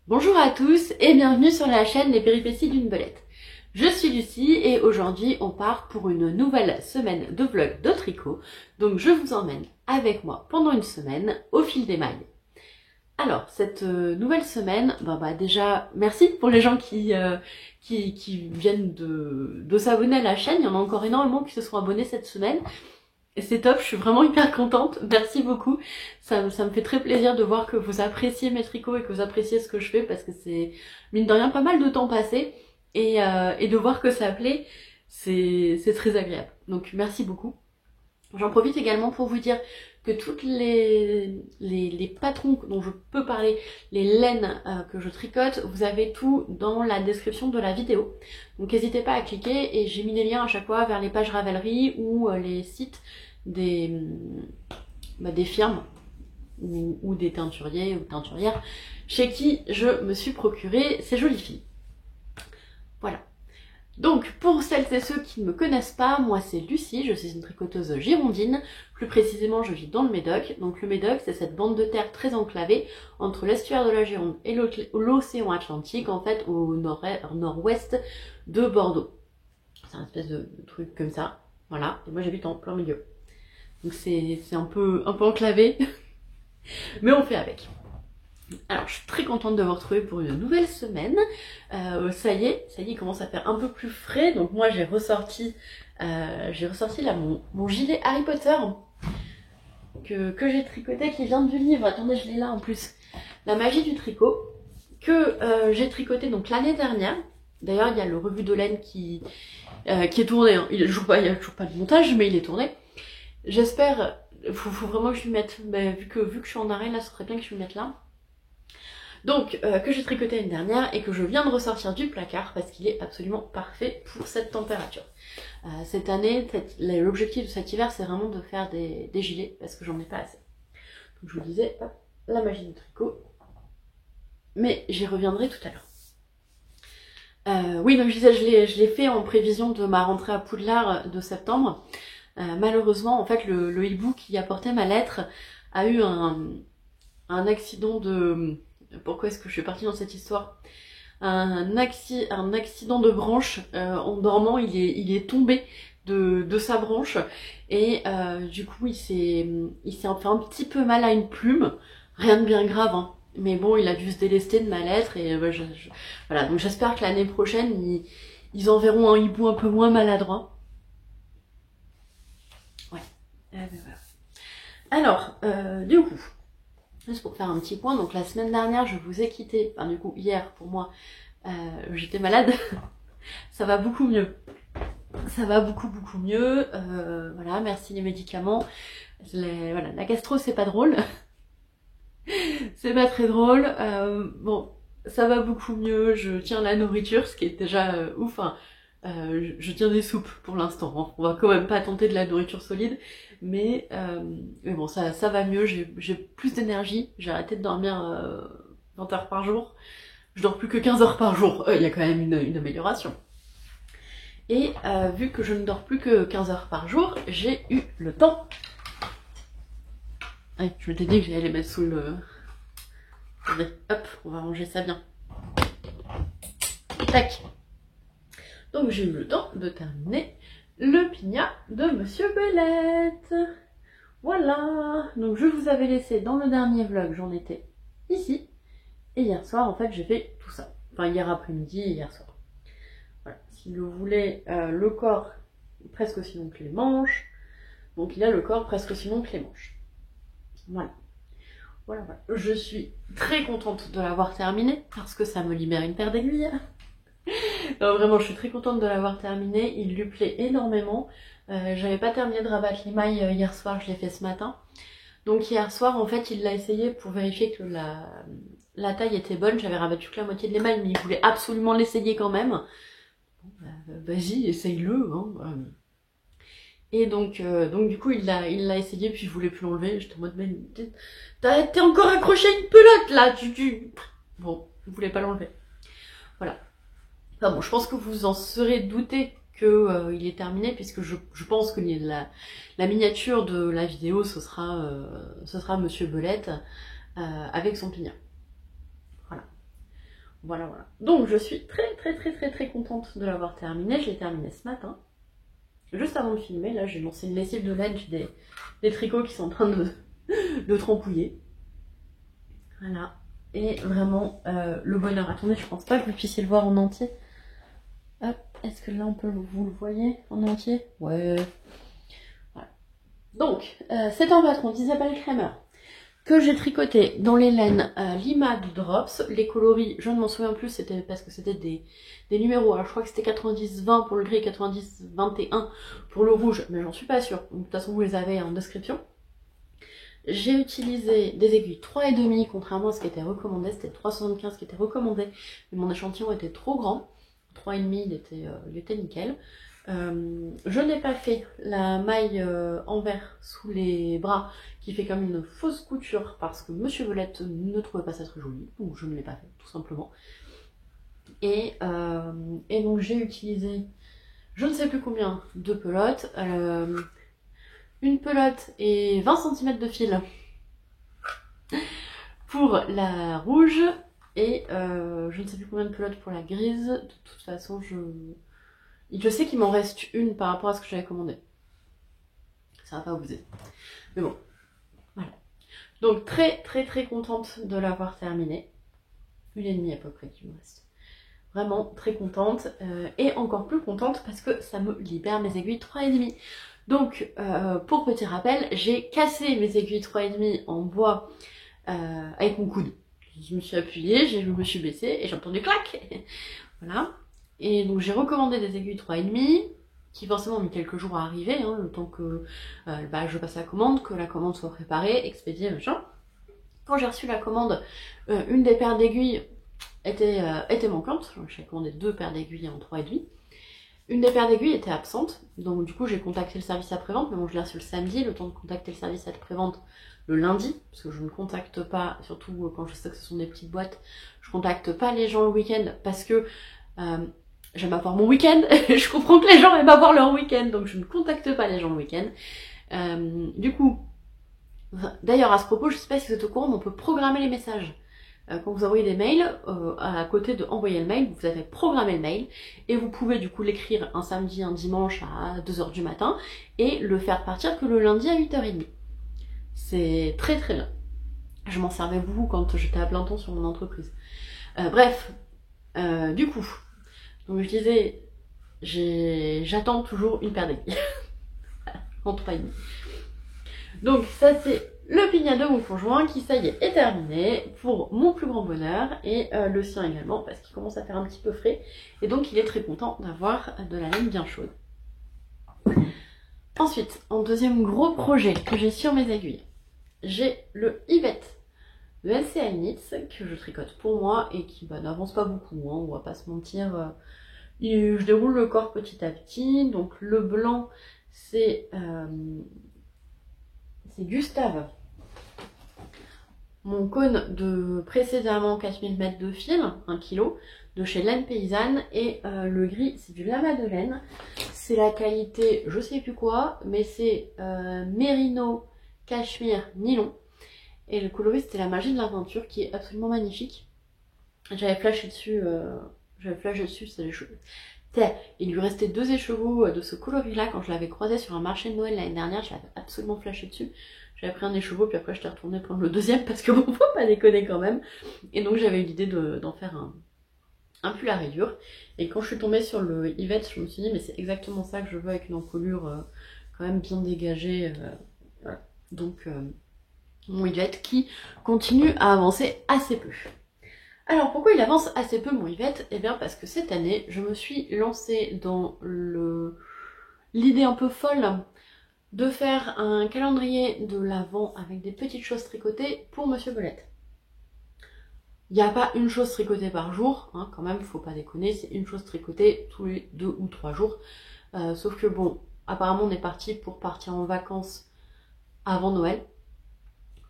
Bonjour à tous et bienvenue sur la chaîne Les Péripéties d'une Belette. Je suis Lucie et aujourd'hui on part pour une nouvelle semaine de vlog de tricot. Donc je vous emmène avec moi pendant une semaine au fil des mailles. Alors cette nouvelle semaine, déjà merci pour les gens qui viennent de s'abonner à la chaîne. Il y en a encore énormément qui se sont abonnés cette semaine. Et c'est top, je suis vraiment hyper contente, merci beaucoup. Ça me fait très plaisir de voir que vous appréciez mes tricots et que vous appréciez ce que je fais parce que c'est, mine de rien, pas mal de temps passé et de voir que ça plaît, c'est très agréable. Donc merci beaucoup. J'en profite également pour vous dire que toutes les patrons dont je peux parler, les laines que je tricote, vous avez tout dans la description de la vidéo. Donc n'hésitez pas à cliquer et j'ai mis les liens à chaque fois vers les pages Ravelry ou les sites des firmes ou des teinturiers ou teinturières chez qui je me suis procuré ces jolies filles. Voilà. Donc, pour celles et ceux qui ne me connaissent pas, moi c'est Lucie, je suis une tricoteuse girondine, plus précisément je vis dans le Médoc. Donc le Médoc c'est cette bande de terre très enclavée entre l'estuaire de la Gironde et l'océan Atlantique, en fait au nord-ouest de Bordeaux. C'est un espèce de truc comme ça, voilà, et moi j'habite en plein milieu. Donc c'est un peu enclavé, mais on fait avec. Alors je suis très contente de vous retrouver pour une nouvelle semaine. Ça y est, il commence à faire un peu plus frais. Donc moi j'ai ressorti là mon gilet Harry Potter que j'ai tricoté, qui vient du livre. Attendez, je l'ai là en plus. La magie du tricot, que j'ai tricoté donc l'année dernière. D'ailleurs il y a le revue de laine qui est tourné. Hein. Il n'y a toujours pas de montage, mais il est tourné. J'espère, faut vraiment que je lui mette, vu que je suis en arrêt là, ce serait bien que je lui mette là. Donc, que j'ai tricoté l'année dernière et que je viens de ressortir du placard parce qu'il est absolument parfait pour cette température. Cette année, l'objectif de cet hiver, c'est vraiment de faire des gilets parce que j'en ai pas assez. Donc je vous disais, hop, la magie du tricot. Mais j'y reviendrai tout à l'heure. Oui, donc je disais, je l'ai fait en prévision de ma rentrée à Poudlard de septembre. Malheureusement, en fait, le hibou qui apportait ma lettre a eu un accident de... Pourquoi est-ce que je suis partie dans cette histoire? Un accident de branche. En dormant, il est tombé de sa branche et du coup il s'est fait un petit peu mal à une plume. Rien de bien grave, hein. Mais bon, il a dû se délester de ma lettre et voilà. Donc j'espère que l'année prochaine ils enverront un hibou un peu moins maladroit. Ouais. Voilà. Alors, du coup, juste pour faire un petit point, donc la semaine dernière je vous ai quitté, enfin du coup hier pour moi, j'étais malade. Ça va beaucoup mieux. Ça va beaucoup mieux. Voilà, merci les médicaments. Voilà, la gastro c'est pas drôle. C'est pas très drôle. Bon, ça va beaucoup mieux. Je tiens la nourriture, ce qui est déjà ouf. Hein. Je tiens des soupes pour l'instant. Hein. On va quand même pas tenter de la nourriture solide. Mais bon, ça va mieux. J'ai plus d'énergie. J'ai arrêté de dormir 20 heures par jour. Je dors plus que 15 heures par jour. Il y a quand même une amélioration. Et vu que je ne dors plus que 15 heures par jour, j'ai eu le temps. Ouais, je m'étais dit que j'allais les mettre sous le... Attendez, hop, on va ranger ça bien. Tac. Donc j'ai eu le temps de terminer le pignat de Monsieur Belette. Voilà. Donc je vous avais laissé dans le dernier vlog, j'en étais ici. Et hier soir, en fait, j'ai fait tout ça. Enfin, hier après-midi et hier soir. Voilà. Si vous voulez, le corps presque aussi long que les manches. Donc il a le corps presque aussi long que les manches. Voilà. Voilà. Je suis très contente de l'avoir terminé parce que ça me libère une paire d'aiguilles. Non, vraiment, je suis très contente de l'avoir terminé. Il lui plaît énormément. J'avais pas terminé de rabattre les mailles hier soir, je l'ai fait ce matin. Donc hier soir, en fait, il l'a essayé pour vérifier que la taille était bonne. J'avais rabattu que la moitié de l'émail, mais il voulait absolument l'essayer quand même. Bon, vas-y, essaye-le. Hein. Et donc du coup, il l'a essayé, puis il voulait plus l'enlever. J'étais en mode, mais t'es encore accroché à une pelote là, Bon, il voulait pas l'enlever. Voilà. Enfin bon, je pense que vous en serez douté que il est terminé, puisque je pense que la miniature de la vidéo, ce sera Monsieur Belette avec son pignat. Voilà. Voilà, voilà. Donc je suis très contente de l'avoir terminé. Je l'ai terminé ce matin. Juste avant de filmer, là j'ai lancé une lessive de laine, j'ai des tricots qui sont en train de trempouiller. Voilà. Et vraiment le bonheur. Attendez, je pense pas que vous puissiez le voir en entier. Hop, est-ce que là vous le voyez en entier? Ouais. Voilà. Donc, c'est un patron d'Isabelle Kramer que j'ai tricoté dans les laines Lima du Drops. Les coloris, je ne m'en souviens plus, c'était parce que c'était des numéros. Alors je crois que c'était 90-20 pour le gris, 90-21 pour le rouge, mais j'en suis pas sûre. Donc, de toute façon, vous les avez en description. J'ai utilisé des aiguilles 3,5, contrairement à ce qui était recommandé. C'était 3,75 qui était recommandé, mais mon échantillon était trop grand. 3,5, il était nickel. Je n'ai pas fait la maille envers sous les bras qui fait comme une fausse couture parce que Monsieur Volette ne trouvait pas ça très joli, donc je ne l'ai pas fait tout simplement. Et donc j'ai utilisé je ne sais plus combien de pelotes, une pelote et 20 cm de fil pour la rouge et je ne sais plus combien de pelotes pour la grise. De toute façon je sais qu'il m'en reste une par rapport à ce que j'avais commandé. Ça va pas vous aider. Mais bon, voilà. Donc très contente de l'avoir terminé. 1,5 à peu près qui me reste. Vraiment très contente. Et encore plus contente parce que ça me libère mes aiguilles 3,5. Donc, pour petit rappel, j'ai cassé mes aiguilles 3,5 en bois avec mon coude. Je me suis appuyée, je me suis baissée et j'ai entendu clac. Voilà. Et donc j'ai recommandé des aiguilles 3,5 qui forcément ont mis quelques jours à arriver, hein, le temps que je passe la commande, que la commande soit préparée, expédiée, machin. Quand j'ai reçu la commande, une des paires d'aiguilles était manquante. J'ai commandé 2 paires d'aiguilles en 3,5. Une des paires d'aiguilles était absente, donc du coup j'ai contacté le service après-vente, mais bon je l'ai reçu le samedi, le temps de contacter le service après-vente le lundi, parce que je ne contacte pas, surtout quand je sais que ce sont des petites boîtes, je contacte pas les gens le week-end parce que j'aime avoir mon week-end, je comprends que les gens aiment avoir leur week-end, donc je ne contacte pas les gens le week-end. Du coup, d'ailleurs à ce propos, je sais pas si vous êtes au courant, mais on peut programmer les messages. Quand vous envoyez des mails, à côté de envoyer le mail, vous avez programmé le mail et vous pouvez du coup l'écrire un samedi, un dimanche à 2h du matin et le faire partir que le lundi à 8h30. C'est très bien. Je m'en servais beaucoup quand j'étais à plein temps sur mon entreprise. Bref, du coup, donc je disais, j'attends toujours une paire d'aiguilles. En 3,5. Donc ça c'est le pignat de mon conjoint qui, ça y est terminé pour mon plus grand bonheur et le sien également parce qu'il commence à faire un petit peu frais et donc il est très content d'avoir de la laine bien chaude. Ensuite, en deuxième gros projet que j'ai sur mes aiguilles, j'ai le Yvette de LCA Knits que je tricote pour moi et qui n'avance pas beaucoup, hein, on va pas se mentir. Je déroule le corps petit à petit, donc le blanc c'est Gustave, mon cône de précédemment 4000 mètres de fil, 1 kg, de chez Laine Paysanne, et le gris c'est du lama de laine, c'est la qualité je sais plus quoi, mais c'est mérino, cachemire, nylon, et le coloris c'était la magie de l'aventure qui est absolument magnifique. J'avais flashé dessus, c'est les cheveux. Il lui restait 2 écheveaux de ce coloris-là quand je l'avais croisé sur un marché de Noël l'année dernière, je l'avais absolument flashé dessus. J'avais pris un écheveau, puis après j'étais retournée prendre le deuxième parce que bon, faut pas déconner quand même. Et donc j'avais eu l'idée d'en faire un pull à rayures. Et quand je suis tombée sur le Yvette, je me suis dit, mais c'est exactement ça que je veux avec une encolure quand même bien dégagée. Voilà. Donc mon Yvette qui continue à avancer assez peu. Alors pourquoi il avance assez peu mon Yvette? Eh bien parce que cette année je me suis lancée dans l'idée un peu folle de faire un calendrier de l'Avent avec des petites choses tricotées pour Monsieur Volette. Il n'y a pas une chose tricotée par jour, hein, quand même, faut pas déconner, c'est une chose tricotée tous les 2 ou 3 jours. Sauf que bon, apparemment on est parti pour partir en vacances avant Noël.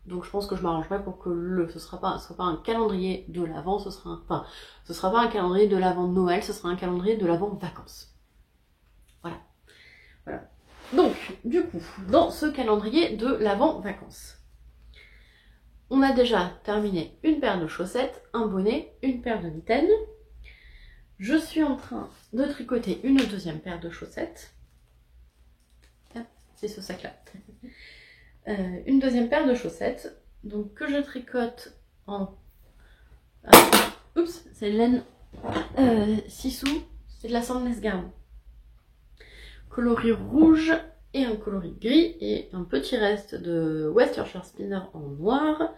Donc je pense que je m'arrangerai pour que ce sera pas un calendrier de l'Avent, ce sera pas un calendrier de l'Avent Noël, ce sera un calendrier de l'Avent vacances. Voilà. Donc, du coup, dans ce calendrier de l'Avent vacances, on a déjà terminé une paire de chaussettes, un bonnet, une paire de mitaines. Je suis en train de tricoter une deuxième paire de chaussettes. C'est ce sac-là. Une deuxième paire de chaussettes, donc que je tricote en... oups, c'est laine Sissou, c'est de la Sandnes Garn. Coloris rouge et un coloris gris et un petit reste de Westshire Spinner en noir.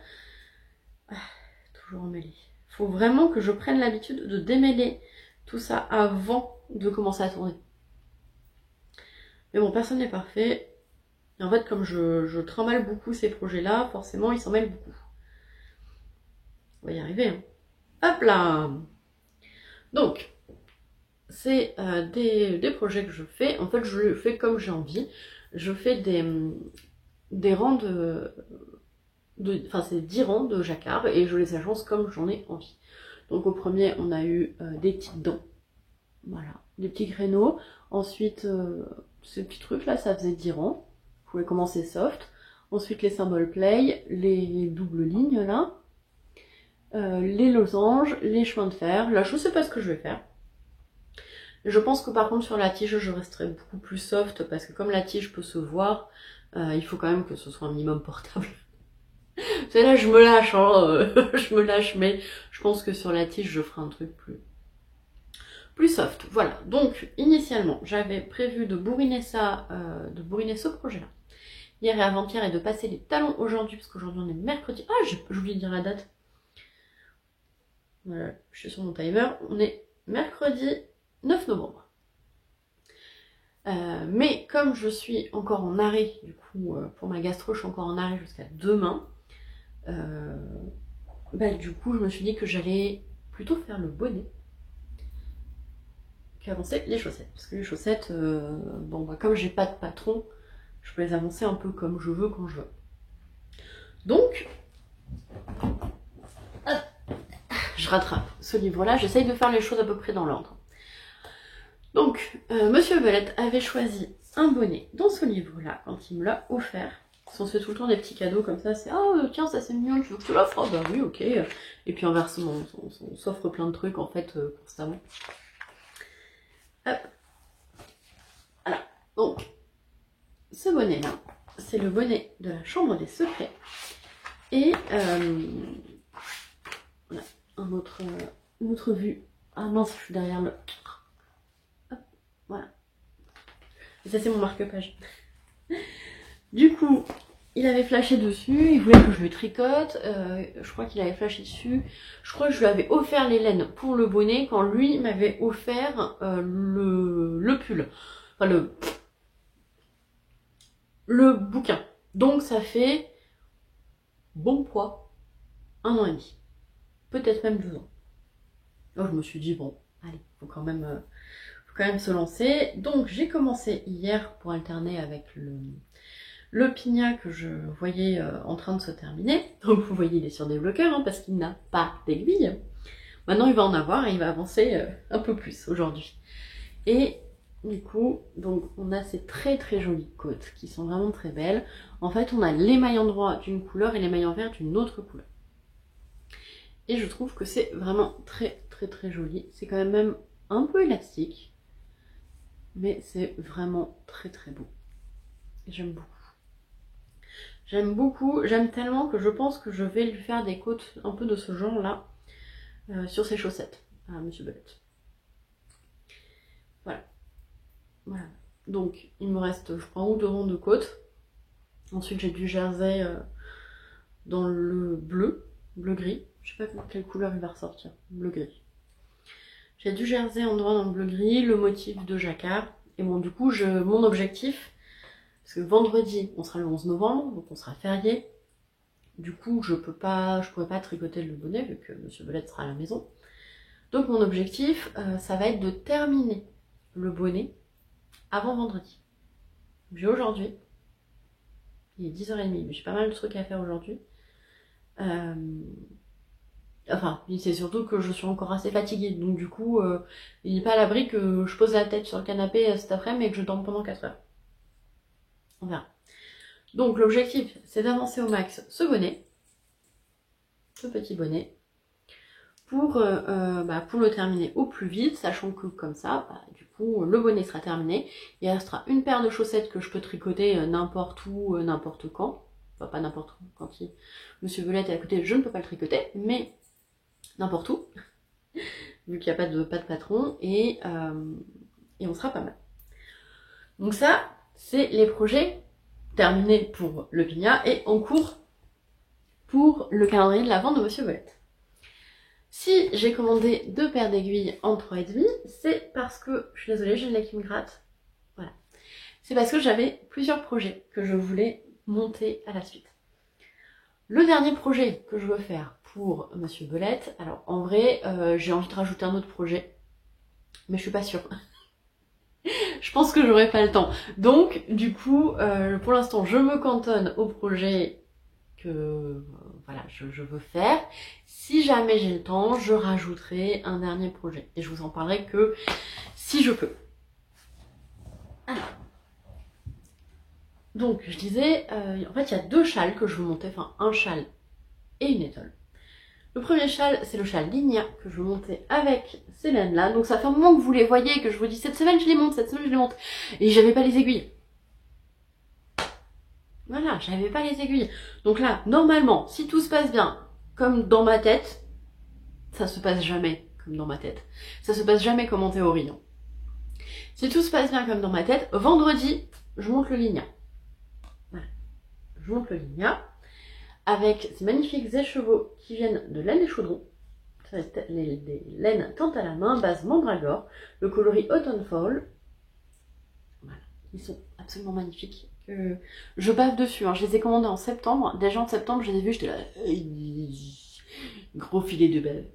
Toujours emmêlé. Il faut vraiment que je prenne l'habitude de démêler tout ça avant de commencer à tourner. Mais bon, personne n'est parfait. Et en fait, comme je trimballe beaucoup ces projets-là, forcément, ils s'en mêlent beaucoup. On va y arriver, hein. Hop là! Donc, c'est des projets que je fais. En fait, je fais comme j'ai envie. Je fais des rangs enfin, c'est 10 rangs de jacquard et je les agence comme j'en ai envie. Donc, au premier, on a eu des petites dents. Voilà, des petits créneaux. Ensuite, ces petits trucs là, ça faisait 10 rangs. Vous pouvez commencer soft. Ensuite, les symboles play, les doubles lignes là, les losanges, les chemins de fer. Là, je sais pas ce que je vais faire. Je pense que par contre, sur la tige, je resterai beaucoup plus soft parce que comme la tige peut se voir, il faut quand même que ce soit un minimum portable. C'est là, je me lâche, hein, je me lâche, mais je pense que sur la tige, je ferai un truc plus soft. Voilà, donc initialement, j'avais prévu de bourriner ce projet-là hier et avant-hier et de passer les talons aujourd'hui, parce qu'aujourd'hui on est mercredi. Ah, j'ai oublié de dire la date. Voilà, je suis sur mon timer. On est mercredi 9 novembre. Mais comme je suis encore en arrêt, du coup, pour ma gastro, je suis encore en arrêt jusqu'à demain. Du coup, je me suis dit que j'allais plutôt faire le bonnet qu'avancer les chaussettes. Parce que les chaussettes, comme j'ai pas de patron, je peux les avancer un peu comme je veux, quand je veux. Donc, je rattrape ce livre-là. J'essaye de faire les choses à peu près dans l'ordre. Donc, Monsieur Belette avait choisi un bonnet dans ce livre-là quand il me l'a offert. On se fait tout le temps des petits cadeaux comme ça, c'est « Ah, tiens, ça c'est mignon, tu veux que je te l'offre ?» Ah bah oui, ok. Et puis inversement, on s'offre plein de trucs en fait, constamment. Hop. Voilà. Donc, ce bonnet-là, c'est le bonnet de la Chambre des Secrets. Et, voilà, une autre vue. Ah mince, je suis derrière le... Hop, voilà. Et ça c'est mon marque-page. Du coup, il avait flashé dessus, il voulait que je le tricote, je crois qu'il avait flashé dessus. Je crois que je lui avais offert les laines pour le bonnet quand lui m'avait offert le pull. Enfin le bouquin. Donc ça fait bon poids, 1 an et demi. Peut-être même 2 ans. Alors je me suis dit bon, allez, faut quand même se lancer. Donc j'ai commencé hier pour alterner avec le pignat que je voyais en train de se terminer. Donc vous voyez, il est sur des bloqueurs hein, parce qu'il n'a pas d'aiguille. Maintenant il va en avoir et il va avancer un peu plus aujourd'hui. Et du coup, donc on a ces très très jolies côtes qui sont vraiment très belles. En fait, on a l'émail en droit d'une couleur et l'émail en vert d'une autre couleur. Et je trouve que c'est vraiment très très très joli. C'est quand même un peu élastique, mais c'est vraiment très très beau. J'aime beaucoup. J'aime beaucoup, j'aime tellement que je pense que je vais lui faire des côtes un peu de ce genre-là sur ses chaussettes à Monsieur Belette. Voilà. Voilà. Donc, il me reste, je prends 1 ou 2 rangs de côtes. Ensuite, j'ai du jersey dans le bleu-gris. Je sais pas quelle couleur il va ressortir, bleu-gris. J'ai du jersey en droit dans le bleu-gris, le motif de jacquard. Et bon, du coup, mon objectif... Parce que vendredi, on sera le 11 novembre, donc on sera férié. Du coup, je pourrais pas tricoter le bonnet vu que Monsieur Belette sera à la maison. Donc mon objectif, ça va être de terminer le bonnet avant vendredi. J'ai aujourd'hui, il est 10h30, mais j'ai pas mal de trucs à faire aujourd'hui. Enfin, c'est surtout que je suis encore assez fatiguée. Donc du coup, il n'est pas à l'abri que je pose la tête sur le canapé cet après-midi et que je dorme pendant 4 heures. On verra. Donc l'objectif, c'est d'avancer au max ce bonnet. ce petit bonnet pour le terminer au plus vite, sachant que comme ça, du coup, le bonnet sera terminé. Il restera une paire de chaussettes que je peux tricoter n'importe où, n'importe quand. Enfin, pas n'importe où, quand Monsieur Belette est à côté, je ne peux pas le tricoter, mais n'importe où, vu qu'il n'y a pas de patron, et on sera pas mal. Donc ça, c'est les projets terminés pour le Pignat et en cours pour le calendrier de la vente de Monsieur Belette. Si j'ai commandé 2 paires d'aiguilles en 3,5, c'est parce que, je suis désolée, j'ai le nez qui me gratte, voilà. C'est parce que j'avais plusieurs projets que je voulais monter à la suite. Le dernier projet que je veux faire pour Monsieur Belette, alors en vrai, j'ai envie de rajouter un autre projet, mais je suis pas sûre. Je pense que j'aurai pas le temps. Donc, du coup, pour l'instant, je me cantonne au projet que voilà, je veux faire. Si jamais j'ai le temps, je rajouterai un dernier projet. Et je vous en parlerai que si je peux. Alors. Donc, je disais, en fait, il y a 2 châles que je veux monter. Enfin, un châle et une étole. Le premier châle, c'est le châle Ligna que je veux monter avec ces laines-là. Donc, ça fait un moment que vous les voyez, que je vous dis, cette semaine, je les monte, cette semaine, je les monte. Et j'avais pas les aiguilles. Voilà, j'avais pas les aiguilles. Donc là, normalement, si tout se passe bien, comme dans ma tête, ça se passe jamais comme dans ma tête. Ça se passe jamais comme en théorie. Hein. Si tout se passe bien comme dans ma tête, vendredi, je monte le Ligna. Voilà. Je monte le Ligna avec ces magnifiques écheveaux qui viennent de laine des chaudrons. Des laines tant à la main, base mandragore, le coloris autumn fall. Voilà, ils sont absolument magnifiques. Je bave dessus, hein. Je les ai commandés en septembre. Déjà en septembre, je les ai vus, j'étais là. Gros filet de bave.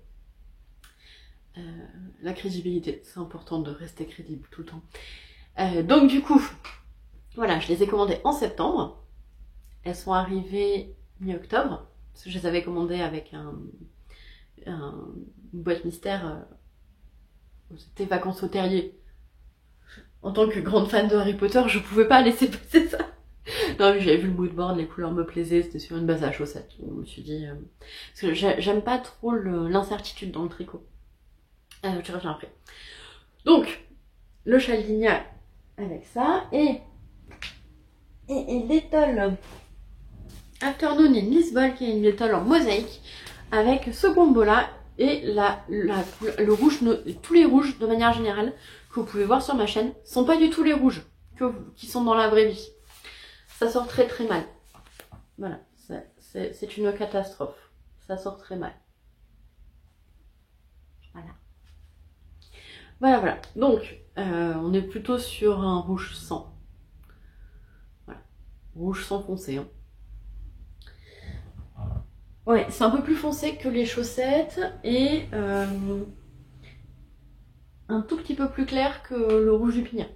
La crédibilité, c'est important de rester crédible tout le temps. Donc du coup, voilà, je les ai commandés en septembre. Elles sont arrivées mi-octobre, parce que je les avais commandées avec une boîte mystère. C'était vacances au terrier. En tant que grande fan de Harry Potter, je pouvais pas laisser passer ça. Non, mais j'avais vu le moodboard, les couleurs me plaisaient, c'était sur une base à chaussettes. Donc, je me suis dit... parce que j'aime pas trop l'incertitude dans le tricot. Je reviens après. Donc, le châle Ligna avec ça, et l'étole Afternoon in Lisbonne, qui est une étole en mosaïque, avec ce combo-là, et le rouge, tous les rouges, de manière générale, que vous pouvez voir sur ma chaîne, sont pas du tout les rouges qui sont dans la vraie vie. Ça sort très très mal. Voilà, c'est une catastrophe. Ça sort très mal. Voilà. Voilà. Donc, on est plutôt sur un rouge sang. Voilà. Rouge sang foncé. Hein. Ouais, c'est un peu plus foncé que les chaussettes et un tout petit peu plus clair que le rouge du Pignat,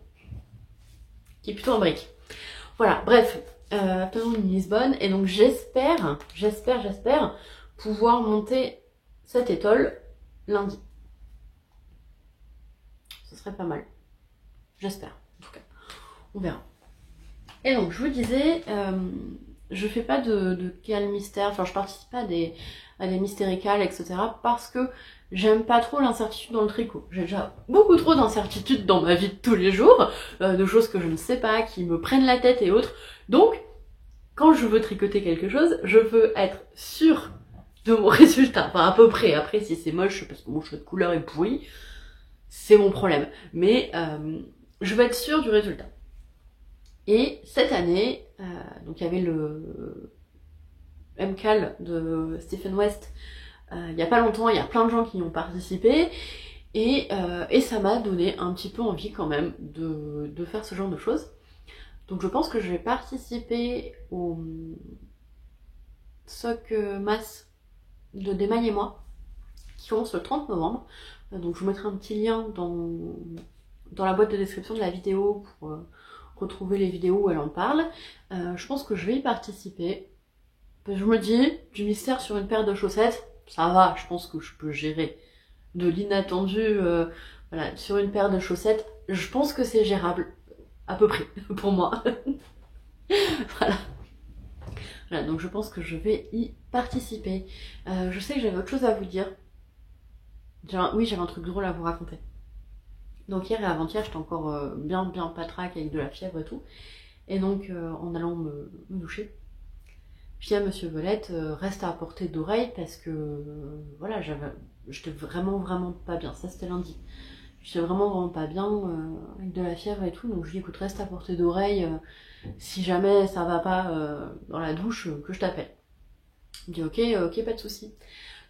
qui est plutôt en brique. Voilà, bref, Afternoon in Lisbonne, et donc j'espère pouvoir monter cette étole lundi. Ce serait pas mal. J'espère, en tout cas. On verra. Et donc, je vous disais, je fais pas de cal mystère, enfin je participe pas à des mystéricales, etc. parce que j'aime pas trop l'incertitude dans le tricot. J'ai déjà beaucoup trop d'incertitudes dans ma vie de tous les jours, de choses que je ne sais pas, qui me prennent la tête et autres. Donc, quand je veux tricoter quelque chose, je veux être sûre de mon résultat. Enfin, à peu près. Après, si c'est moche, parce que mon choix de couleur est pourri, c'est mon problème. Mais je veux être sûre du résultat. Et cette année, donc il y avait le MCAL de Stephen West il y a pas longtemps, il y a plein de gens qui y ont participé, et ça m'a donné un petit peu envie quand même de faire ce genre de choses. Donc je pense que je vais participer au SOC Mass de Desmailles et moi, qui commence le 30 novembre. Donc je vous mettrai un petit lien dans la boîte de description de la vidéo pour retrouver les vidéos où elle en parle. Je pense que je vais y participer. Je me dis, du mystère sur une paire de chaussettes, ça va, je pense que je peux gérer. De l'inattendu, voilà, sur une paire de chaussettes, je pense que c'est gérable, à peu près, pour moi. Voilà. Voilà, donc je pense que je vais y participer. Je sais que j'avais autre chose à vous dire. Oui, j'avais un truc drôle à vous raconter. Donc hier et avant-hier, j'étais encore bien patraque avec de la fièvre et tout. Et donc en allant me doucher, puis à Monsieur Volette, reste à portée d'oreille parce que voilà, j'étais vraiment pas bien. Ça c'était lundi. J'étais vraiment pas bien avec de la fièvre et tout. Donc je lui dis écoute, reste à portée d'oreille. Si jamais ça va pas dans la douche, que je t'appelle. Il me dit ok, pas de souci.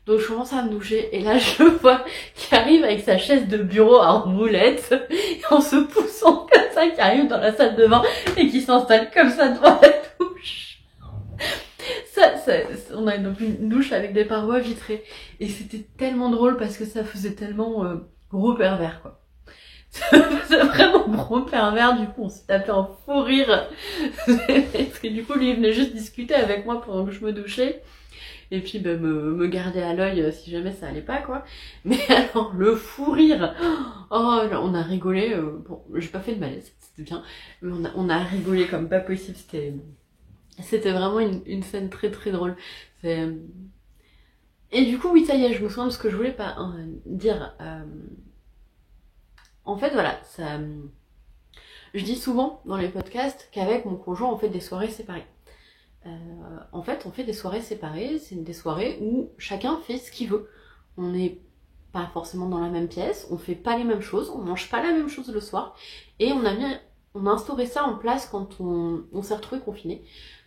Donc je commence à me doucher et là je vois qu'il arrive avec sa chaise de bureau en roulette en se poussant comme ça, qui arrive dans la salle de bain et qui s'installe comme ça devant la douche. On a donc une douche avec des parois vitrées et c'était tellement drôle parce que ça faisait tellement gros pervers quoi. Ça faisait vraiment gros pervers, du coup on s'est tapé un fou rire parce que du coup lui il venait juste discuter avec moi pendant que je me douchais. Et puis me garder à l'œil si jamais ça allait pas quoi. Mais alors le fou rire, oh on a rigolé, bon j'ai pas fait de malaise, c'était bien, mais on a rigolé comme pas possible, c'était vraiment une scène très drôle. Et du coup oui ça y est, je me souviens de ce que je voulais pas dire. En fait voilà, je dis souvent dans les podcasts qu'avec mon conjoint on fait des soirées séparées. En fait, on fait des soirées séparées, c'est des soirées où chacun fait ce qu'il veut. On n'est pas forcément dans la même pièce, on fait pas les mêmes choses, on mange pas la même chose le soir, et on a instauré ça en place quand on s'est retrouvés confinés.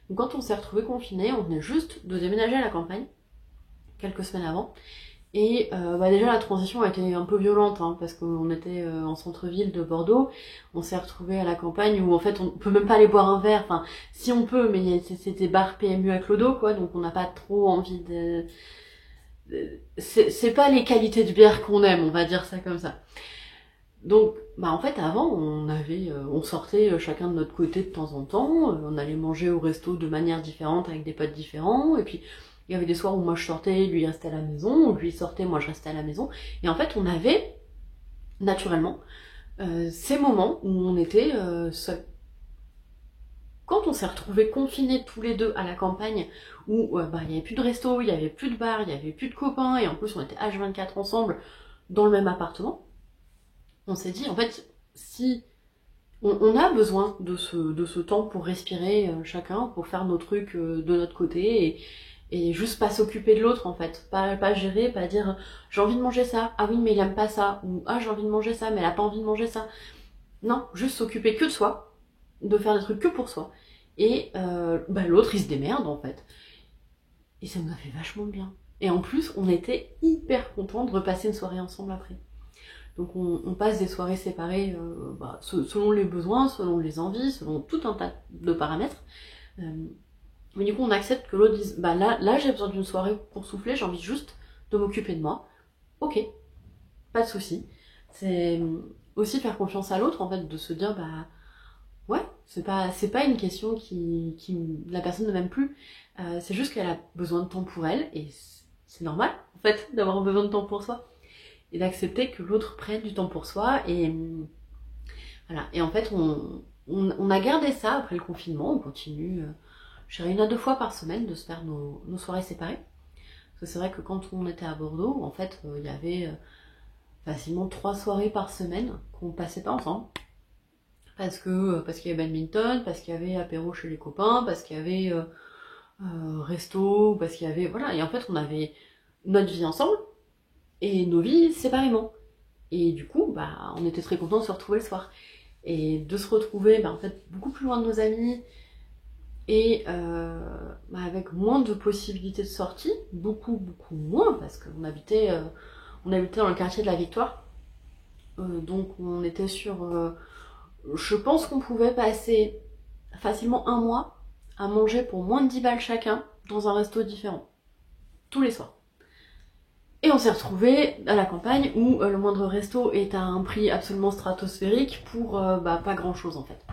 Donc quand on s'est retrouvés confinés, on venait juste de déménager à la campagne, quelques semaines avant, et déjà la transition a été un peu violente hein, parce qu'on était en centre-ville de Bordeaux, on s'est retrouvés à la campagne où en fait on peut même pas aller boire un verre, enfin si on peut mais c'était bar PMU à Clodo quoi, donc on n'a pas trop envie c'est pas les qualités de bière qu'on aime, on va dire ça comme ça. Donc en fait avant on sortait chacun de notre côté de temps en temps, on allait manger au resto de manière différente avec des potes différents, et puis il y avait des soirs où moi je sortais, lui il restait à la maison, ou lui sortait, moi je restais à la maison. Et en fait, on avait, naturellement, ces moments où on était seuls. Quand on s'est retrouvés confinés tous les deux à la campagne, où il n'y avait plus de resto, il n'y avait plus de bar, il n'y avait plus de copains, et en plus on était H24 ensemble dans le même appartement, on s'est dit, en fait, si on a besoin de ce temps pour respirer chacun, pour faire nos trucs de notre côté, et juste pas s'occuper de l'autre en fait, pas gérer, pas dire j'ai envie de manger ça, ah oui mais il aime pas ça, ou ah j'ai envie de manger ça mais elle a pas envie de manger ça. Non, juste s'occuper que de soi, de faire des trucs que pour soi, et l'autre il se démerde en fait. Et ça nous a fait vachement bien. Et en plus on était hyper contents de repasser une soirée ensemble après. Donc on passe des soirées séparées selon les besoins, selon les envies, selon tout un tas de paramètres. Mais du coup, on accepte que l'autre dise là j'ai besoin d'une soirée pour souffler, j'ai envie juste de m'occuper de moi. Ok, pas de souci. C'est aussi faire confiance à l'autre, en fait, de se dire ouais, c'est pas une question qui la personne ne m'aime plus. C'est juste qu'elle a besoin de temps pour elle, et c'est normal, en fait, d'avoir besoin de temps pour soi. Et d'accepter que l'autre prenne du temps pour soi, et voilà. Et en fait, on a gardé ça après le confinement, on continue. Je dirais 1 à 2 fois par semaine de se faire nos soirées séparées. Parce que c'est vrai que quand on était à Bordeaux, en fait, il y avait facilement 3 soirées par semaine qu'on passait pas ensemble. Parce qu'il y avait badminton, parce qu'il y avait apéro chez les copains, parce qu'il y avait resto, parce qu'il y avait... Voilà, et en fait, on avait notre vie ensemble et nos vies séparément. Et du coup, on était très contents de se retrouver le soir. Et de se retrouver, en fait, beaucoup plus loin de nos amis, et avec moins de possibilités de sortie, beaucoup moins, parce qu'on habitait dans le quartier de la Victoire, donc on était sur je pense qu'on pouvait passer facilement 1 mois à manger pour moins de 10 balles chacun dans un resto différent tous les soirs. Et on s'est retrouvés à la campagne où le moindre resto est à un prix absolument stratosphérique pour pas grand chose en fait.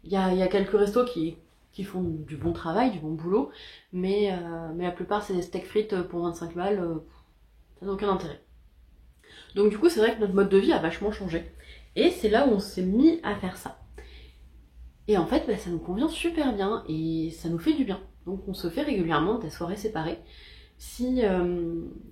Il y a quelques restos qui font du bon travail, du bon boulot, mais la plupart c'est des steaks frites pour 25 balles, ça n'a aucun intérêt. Donc du coup c'est vrai que notre mode de vie a vachement changé, et c'est là où on s'est mis à faire ça. Et en fait ça nous convient super bien, et ça nous fait du bien. Donc on se fait régulièrement des soirées séparées. Si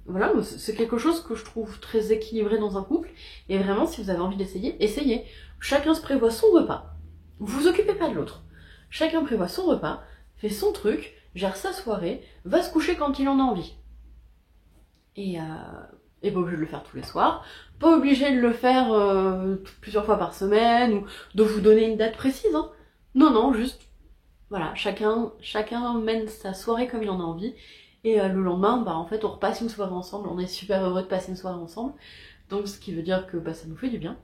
voilà, c'est quelque chose que je trouve très équilibré dans un couple, et vraiment si vous avez envie d'essayer, essayez. Chacun se prévoit son repas, vous vous occupez pas de l'autre. Chacun prévoit son repas, fait son truc, gère sa soirée, va se coucher quand il en a envie. Et pas obligé de le faire tous les soirs, pas obligé de le faire plusieurs fois par semaine, ou de vous donner une date précise, hein. Non, juste, voilà, chacun mène sa soirée comme il en a envie, et le lendemain, bah en fait on repasse une soirée ensemble, on est super heureux de passer une soirée ensemble, donc ce qui veut dire que bah, ça nous fait du bien.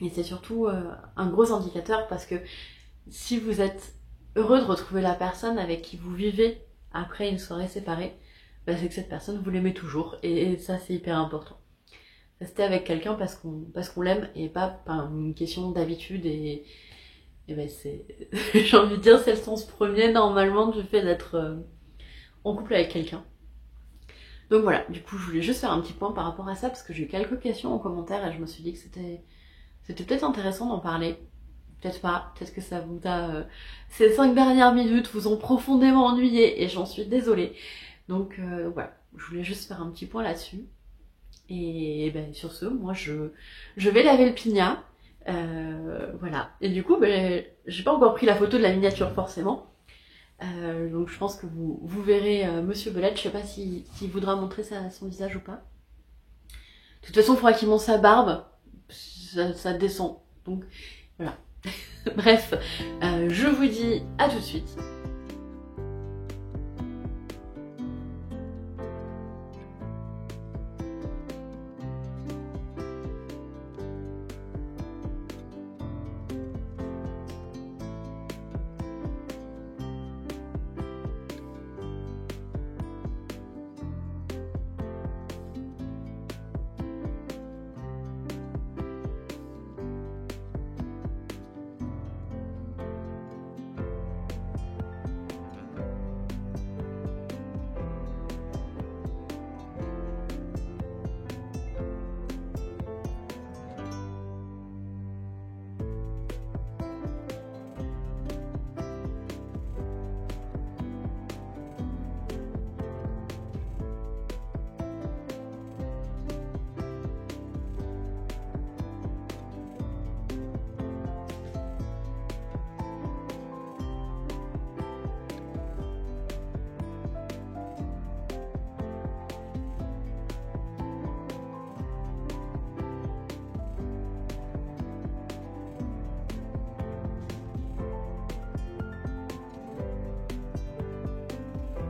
Et c'est surtout un gros indicateur, parce que si vous êtes heureux de retrouver la personne avec qui vous vivez après une soirée séparée, bah c'est que cette personne vous l'aimez toujours, et ça c'est hyper important. Rester avec quelqu'un parce qu'on l'aime, et pas par une question d'habitude, et ben c'est j'ai envie de dire c'est le sens premier normalement du fait d'être en couple avec quelqu'un. Donc voilà, du coup je voulais juste faire un petit point par rapport à ça, parce que j'ai eu quelques questions en commentaire et je me suis dit que c'était peut-être intéressant d'en parler. Peut-être pas, peut-être que ça vous a ces 5 dernières minutes vous ont profondément ennuyé, et j'en suis désolée. Donc voilà, je voulais juste faire un petit point là-dessus. Et ben sur ce, moi je vais laver le pignat. Voilà. Et du coup, ben, j'ai pas encore pris la photo de la miniature forcément. Donc je pense que vous verrez Monsieur Belette. Je sais pas s'il voudra montrer son visage ou pas. De toute façon, il faudra qu'il monte sa barbe. Ça descend. Donc voilà. Bref, je vous dis à tout de suite.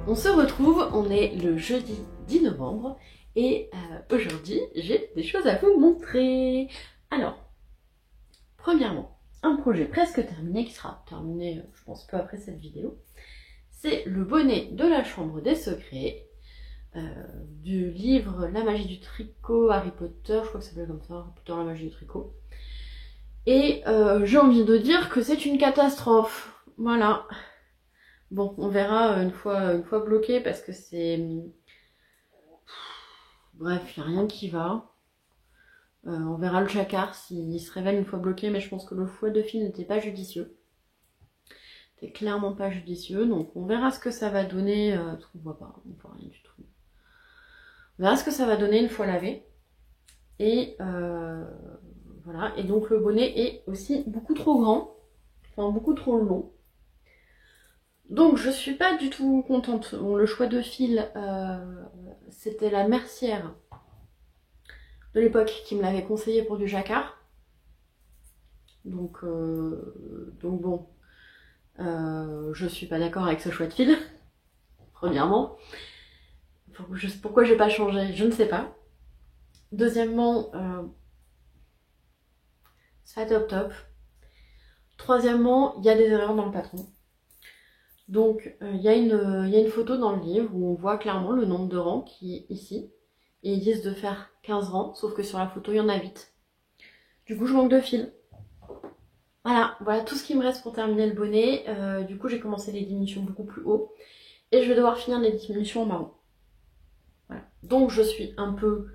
On se retrouve, on est le jeudi 10 novembre et aujourd'hui j'ai des choses à vous montrer. Alors, premièrement, un projet presque terminé qui sera terminé je pense peu après cette vidéo. C'est le bonnet de la chambre des secrets du livre La magie du tricot, Harry Potter, je crois que ça s'appelle comme ça, Harry Potter, la magie du tricot. Et j'ai envie de dire que c'est une catastrophe, voilà. Bon, on verra une fois bloqué, parce que c'est... Bref, il n'y a rien qui va. On verra le jacquard s'il se révèle une fois bloqué, mais je pense que le fouet de fil n'était pas judicieux. C'était clairement pas judicieux, donc on verra ce que ça va donner. Parce qu'on voit pas, on voit rien du tout. On verra ce que ça va donner une fois lavé. Et voilà, et donc le bonnet est aussi beaucoup trop grand, enfin beaucoup trop long. Donc je suis pas du tout contente. Bon, le choix de fil, c'était la mercière de l'époque qui me l'avait conseillé pour du jacquard. Donc bon, je suis pas d'accord avec ce choix de fil, premièrement. Pourquoi j'ai pas changé, je ne sais pas. Deuxièmement, c'est pas top. Troisièmement, il y a des erreurs dans le patron. Donc il y a une photo dans le livre où on voit clairement le nombre de rangs qui est ici. Et ils disent de faire 15 rangs, sauf que sur la photo il y en a 8. Du coup je manque de fil. Voilà tout ce qui me reste pour terminer le bonnet. Du coup j'ai commencé les diminutions beaucoup plus haut. Et je vais devoir finir les diminutions en marron. Voilà. Donc je suis un peu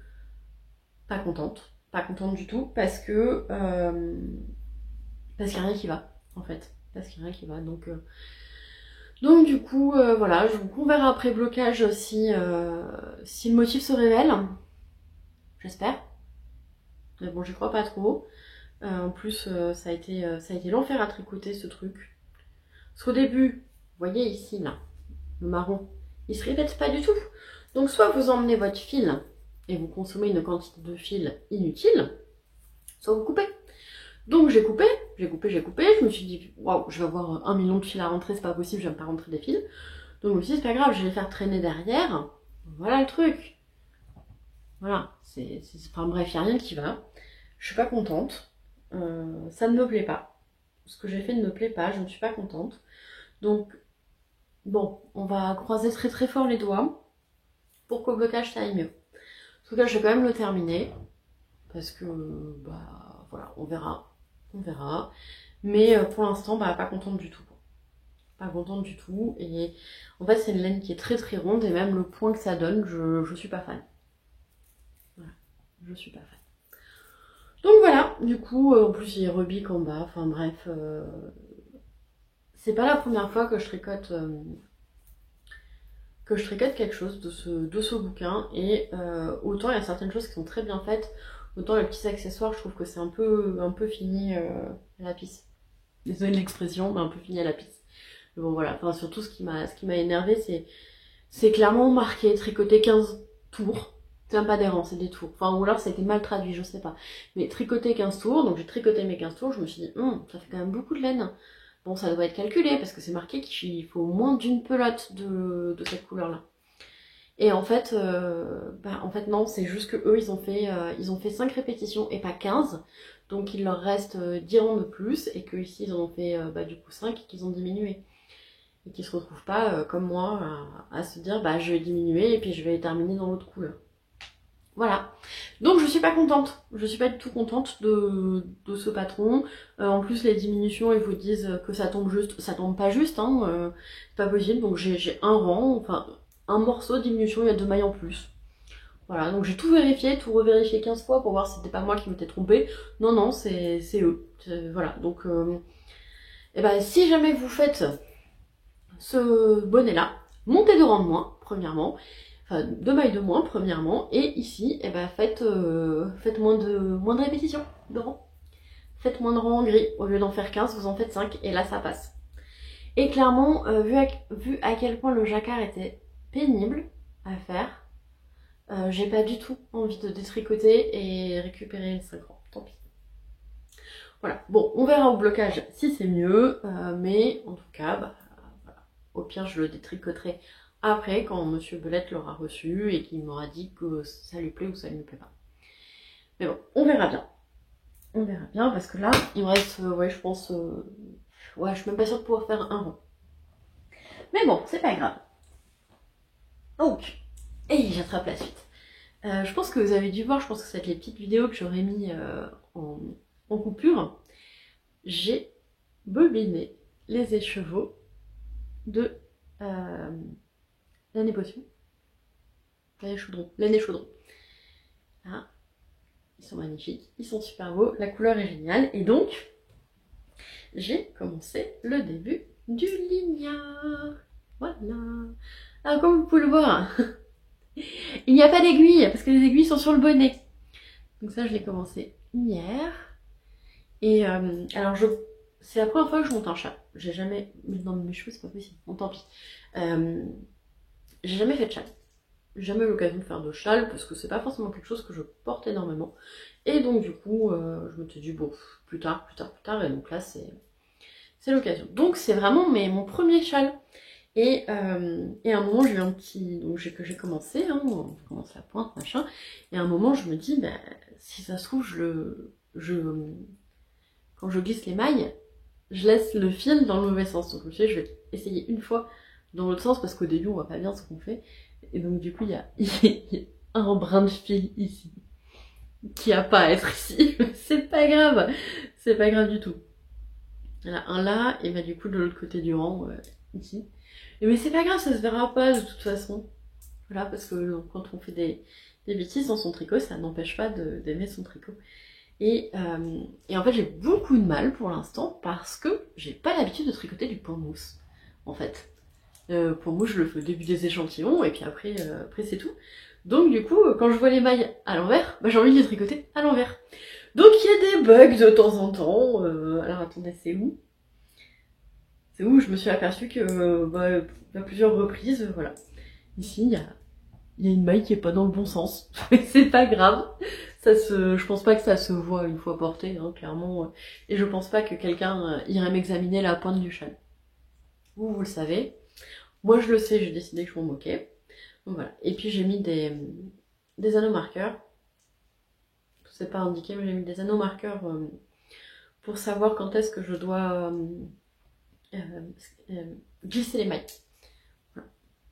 pas contente du tout, parce que qu'il n'y a rien qui va en fait. Parce qu'il n'y a rien qui va. Donc Donc du coup, voilà, on verra après blocage si le motif se révèle. J'espère. Mais bon, j'y crois pas trop. En plus, ça a été l'enfer à tricoter ce truc. Parce qu'au début, vous voyez ici, là, le marron, il se répète pas du tout. Donc soit vous emmenez votre fil et vous consommez une quantité de fil inutile, soit vous coupez. Donc j'ai coupé, je me suis dit, waouh, je vais avoir 1 million de fils à rentrer, c'est pas possible, je vais pas rentrer des fils. Donc je me suis dit, c'est pas grave, je vais les faire traîner derrière. Voilà le truc. Voilà, enfin bref, il n'y a rien qui va. Je suis pas contente. Ça ne me plaît pas. Ce que j'ai fait ne me plaît pas, je ne suis pas contente. Donc, bon, on va croiser très très fort les doigts pour qu'au blocage ça aille mieux. En tout cas, je vais quand même le terminer. Parce que, bah, voilà, on verra. On verra. Mais pour l'instant, bah, pas contente du tout. Pas contente du tout. Et en fait, c'est une laine qui est très très ronde. Et même le point que ça donne, je suis pas fan. Voilà, je suis pas fan. Donc voilà, du coup, en plus il y a rebique en bas, enfin bref, c'est pas la première fois que je tricote quelque chose de ce bouquin, et autant il y a certaines choses qui sont très bien faites, autant les petits accessoires, je trouve que c'est un peu fini à la pisse. Désolée de l'expression, mais un peu fini à la pisse. Mais bon voilà, enfin surtout ce qui m'a énervé, c'est clairement marqué tricoter 15 tours. C'est même pas des rangs, c'est des tours. Enfin, ou alors ça a été mal traduit, je sais pas. Mais tricoter 15 tours, donc j'ai tricoté mes 15 tours, je me suis dit, ça fait quand même beaucoup de laine. Bon, ça doit être calculé, parce que c'est marqué qu'il faut moins d'une pelote de cette couleur-là. Et en fait, non, c'est juste que eux, ils ont fait 5 répétitions et pas 15. Donc il leur reste 10 rangs de plus, et que ici ils en ont fait du coup 5 et qu'ils ont diminué. Et qu'ils se retrouvent pas, comme moi, à se dire, je vais diminuer et puis je vais terminer dans l'autre couleur. Voilà. Donc je suis pas contente. Je suis pas du tout contente de ce patron. En plus les diminutions, ils vous disent que ça tombe juste. Ça tombe pas juste, hein. C'est pas possible. Donc j'ai un rang, enfin un morceau de diminution, il y a 2 mailles en plus. Voilà, donc j'ai tout vérifié, tout revérifié 15 fois pour voir si c'était pas moi qui m'étais trompée. Non, c'est eux. Voilà, donc si jamais vous faites ce bonnet-là, montez de rang de moins, premièrement. Enfin, 2 mailles de moins, premièrement. Et ici, faites moins de répétitions de rang. Faites moins de rangs en gris. Au lieu d'en faire 15, vous en faites 5. Et là, ça passe. Et clairement, vu à quel point le jacquard était pénible à faire, j'ai pas du tout envie de détricoter et récupérer les 5 rangs. Tant pis. Voilà. Bon, on verra au blocage si c'est mieux. Mais en tout cas, voilà. Au pire, je le détricoterai après, quand Monsieur Belette l'aura reçu et qu'il m'aura dit que ça lui plaît ou ça ne lui plaît pas. Mais bon, on verra bien. On verra bien, parce que là, il me reste, je pense... je suis même pas sûre de pouvoir faire un rang. Mais bon, c'est pas grave. Donc, et j'attrape la suite. Je pense que vous avez dû voir, je pense que c'est les petites vidéos que j'aurais mis en coupure. J'ai bobiné les écheveaux de... l'année potion. L'année chaudron. Ah, ils sont magnifiques, ils sont super beaux, la couleur est géniale. Et donc, j'ai commencé le début du lignard. Voilà. Alors, comme vous pouvez le voir, il n'y a pas d'aiguille, parce que les aiguilles sont sur le bonnet. Donc ça, je l'ai commencé hier. Et alors, c'est la première fois que je monte un châle. J'ai jamais... Non, mes cheveux, c'est pas possible. Bon, tant pis. J'ai jamais fait de châle. J'ai jamais eu l'occasion de faire de châle, parce que c'est pas forcément quelque chose que je porte énormément. Et donc du coup, je me suis dit, bon, plus tard, et donc là c'est l'occasion. Donc c'est vraiment mon premier châle. Et à un moment, j'ai eu un petit... Donc que j'ai commencé, on commence la pointe, machin. Et à un moment, je me dis, si ça se trouve, quand je glisse les mailles, je laisse le fil dans le mauvais sens. Donc je vais essayer une fois dans l'autre sens, parce qu'au début, on voit pas bien ce qu'on fait. Et donc du coup, il y a un brin de fil ici, qui a pas à être ici. C'est pas grave du tout. Il y en a un là, et du coup de l'autre côté du rang, ici. Mais c'est pas grave, ça se verra pas de toute façon. Voilà, parce que quand on fait des bêtises dans son tricot, ça n'empêche pas d'aimer son tricot. Et en fait, j'ai beaucoup de mal pour l'instant, parce que j'ai pas l'habitude de tricoter du point mousse, en fait. Pour moi, je le fais au début des échantillons, et puis après c'est tout. Donc du coup, quand je vois les mailles à l'envers, bah, j'ai envie de les tricoter à l'envers. Donc il y a des bugs de temps en temps. Alors attendez, c'est où? C'est où je me suis aperçue que à plusieurs reprises, voilà. Ici, il y a une maille qui est pas dans le bon sens. C'est pas grave. Je pense pas que ça se voit une fois porté, hein, clairement. Et je pense pas que quelqu'un irait m'examiner la pointe du châle. Vous le savez. Moi, je le sais, j'ai décidé que je m'en moquais. Donc voilà. Et puis j'ai mis des anneaux marqueurs. C'est pas indiqué, mais j'ai mis des anneaux marqueurs pour savoir quand est-ce que je dois glisser les mailles. Voilà.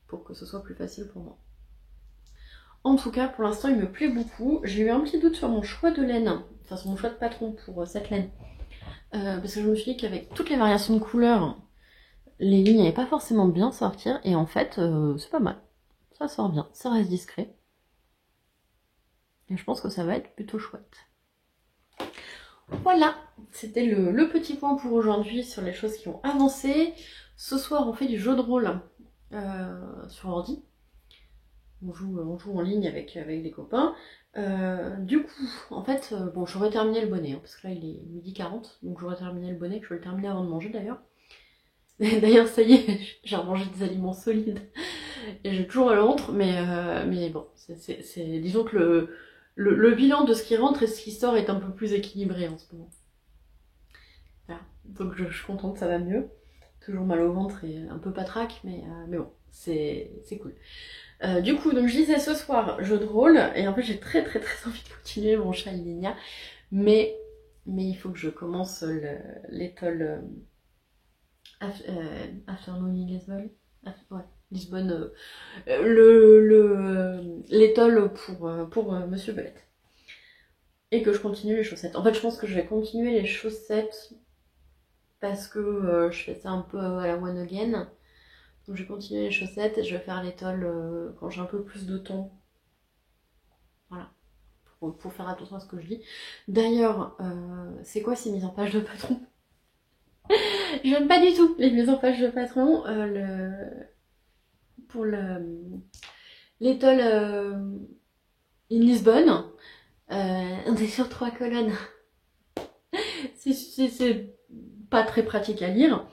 Pour que ce soit plus facile pour moi. En tout cas, pour l'instant, il me plaît beaucoup. J'ai eu un petit doute sur mon choix de laine, enfin sur mon choix de patron pour cette laine. Parce que je me suis dit qu'avec toutes les variations de couleurs, les lignes n'allaient pas forcément bien sortir. Et en fait, c'est pas mal. Ça sort bien, ça reste discret. Et je pense que ça va être plutôt chouette. Voilà, c'était le petit point pour aujourd'hui sur les choses qui ont avancé. Ce soir, on fait du jeu de rôle sur ordi. On joue en ligne avec des copains. Du coup, en fait, bon, j'aurais terminé le bonnet, hein, parce que là, il est 12h40, donc j'aurais terminé le bonnet, que je vais le terminer avant de manger d'ailleurs. D'ailleurs, ça y est, j'ai remangé des aliments solides, et j'ai toujours le ventre, mais bon, disons que le bilan de ce qui rentre et ce qui sort est un peu plus équilibré en ce moment. Voilà. Donc je suis contente, ça va mieux. Toujours mal au ventre et un peu patraque, mais bon, c'est cool. Du coup, donc je disais ce soir, jeu de rôle, et en fait j'ai très envie de continuer mon chat Ligna, mais il faut que je commence l'étole Afternoon in Lisbonne. Ouais, Lisbonne, l'étole pour Monsieur Belette. Et que je continue les chaussettes. En fait, je pense que je vais continuer les chaussettes parce que je fais ça un peu à la one again. Donc je vais continuer les chaussettes et je vais faire l'étole quand j'ai un peu plus de temps. Voilà. Pour faire attention à ce que je dis. D'ailleurs, c'est quoi ces mises en page de patron? J'aime pas du tout les mises en page de patron. Pour l'étole in Lisbonne, on est sur 3 colonnes. C'est pas très pratique à lire.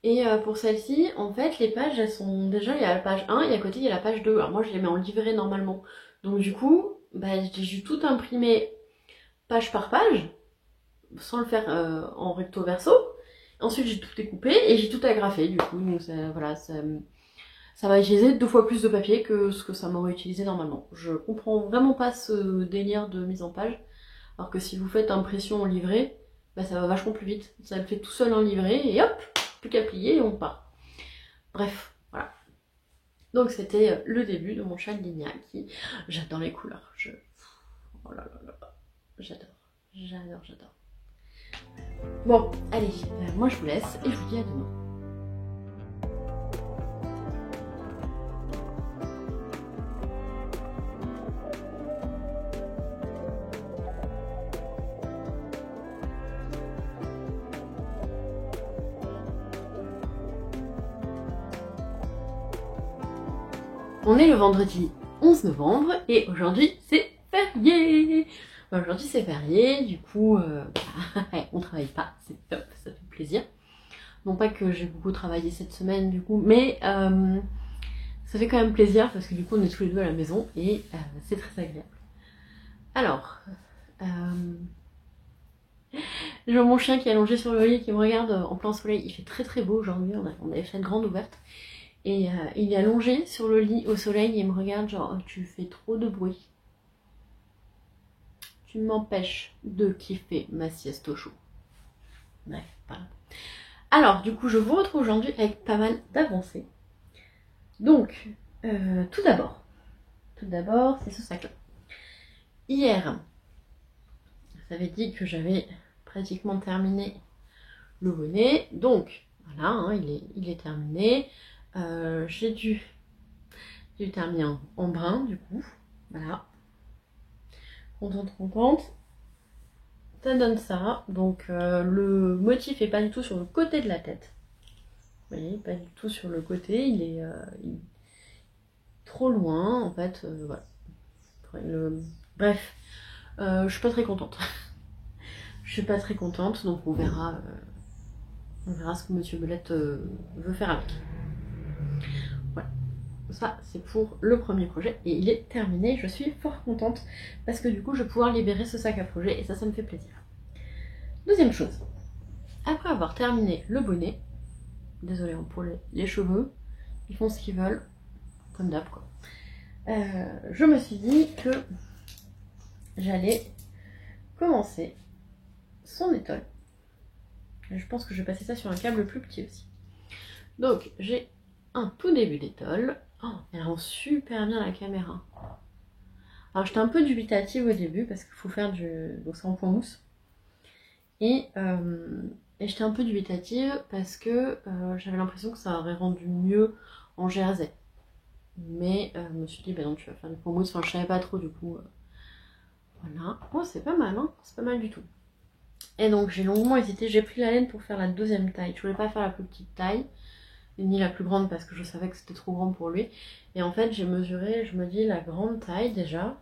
Et pour celle-ci, en fait, les pages, elles sont... Déjà, il y a la page 1 et à côté, il y a la page 2. Alors moi, je les mets en livret normalement. Donc du coup, j'ai tout imprimé page par page, sans le faire en recto verso. Ensuite, j'ai tout découpé et j'ai tout agrafé, du coup. Donc voilà, ça va utiliser 2 fois plus de papier que ce que ça m'aurait utilisé normalement. Je comprends vraiment pas ce délire de mise en page. Alors que si vous faites impression en livret, ça va vachement plus vite. Ça le fait tout seul en livret et hop, plus qu'à plier et on part. Bref, voilà. Donc c'était le début de mon châle Ligna qui... J'adore les couleurs. Oh là là là. J'adore. Bon, allez, moi je vous laisse et je vous dis à demain. On est le vendredi 11 novembre et aujourd'hui c'est férié. Aujourd'hui c'est férié, du coup on travaille pas, c'est top, ça fait plaisir. Non pas que j'ai beaucoup travaillé cette semaine du coup, mais ça fait quand même plaisir parce que du coup on est tous les deux à la maison et c'est très agréable. Alors, j'ai mon chien qui est allongé sur le lit qui me regarde en plein soleil, il fait très beau aujourd'hui, on avait fait une grande ouverte. Et il est allongé sur le lit au soleil et il me regarde genre oh, tu fais trop de bruit. Tu m'empêches de kiffer ma sieste au chaud. Bref, voilà. Alors du coup je vous retrouve aujourd'hui avec pas mal d'avancées. Donc tout d'abord c'est ce sac là. Hier, j'avais dit que j'avais pratiquement terminé le bonnet. Donc voilà, hein, il est terminé. J'ai dû terminer en brun du coup, voilà, contente, ça donne ça, donc le motif est pas du tout sur le côté de la tête, Vous voyez, pas du tout sur le côté, il est trop loin en fait, voilà. Bref, je suis pas très contente. Je suis pas très contente, donc on verra ce que Monsieur Belette veut faire avec. Voilà, ça c'est pour le premier projet et il est terminé. Je suis fort contente parce que du coup je vais pouvoir libérer ce sac à projet et ça me fait plaisir. Deuxième chose, après avoir terminé le bonnet, désolée pour les cheveux, ils font ce qu'ils veulent, comme d'hab quoi. Je me suis dit que j'allais commencer son étole. Je pense que je vais passer ça sur un câble plus petit aussi. Donc j'ai un tout début d'étole. Oh, elle rend super bien la caméra. Alors j'étais un peu dubitative au début parce qu'il faut faire donc c'est en point mousse. Et j'étais un peu dubitative parce que j'avais l'impression que ça aurait rendu mieux en jersey. Mais je me suis dit, bah non, tu vas faire du point mousse. Enfin, je savais pas trop du coup. Voilà. Oh, c'est pas mal, hein. C'est pas mal du tout. Et donc j'ai longuement hésité. J'ai pris la laine pour faire la deuxième taille. Je voulais pas faire la plus petite taille, ni la plus grande parce que je savais que c'était trop grand pour lui. Et en fait, j'ai mesuré, je me dis, la grande taille déjà,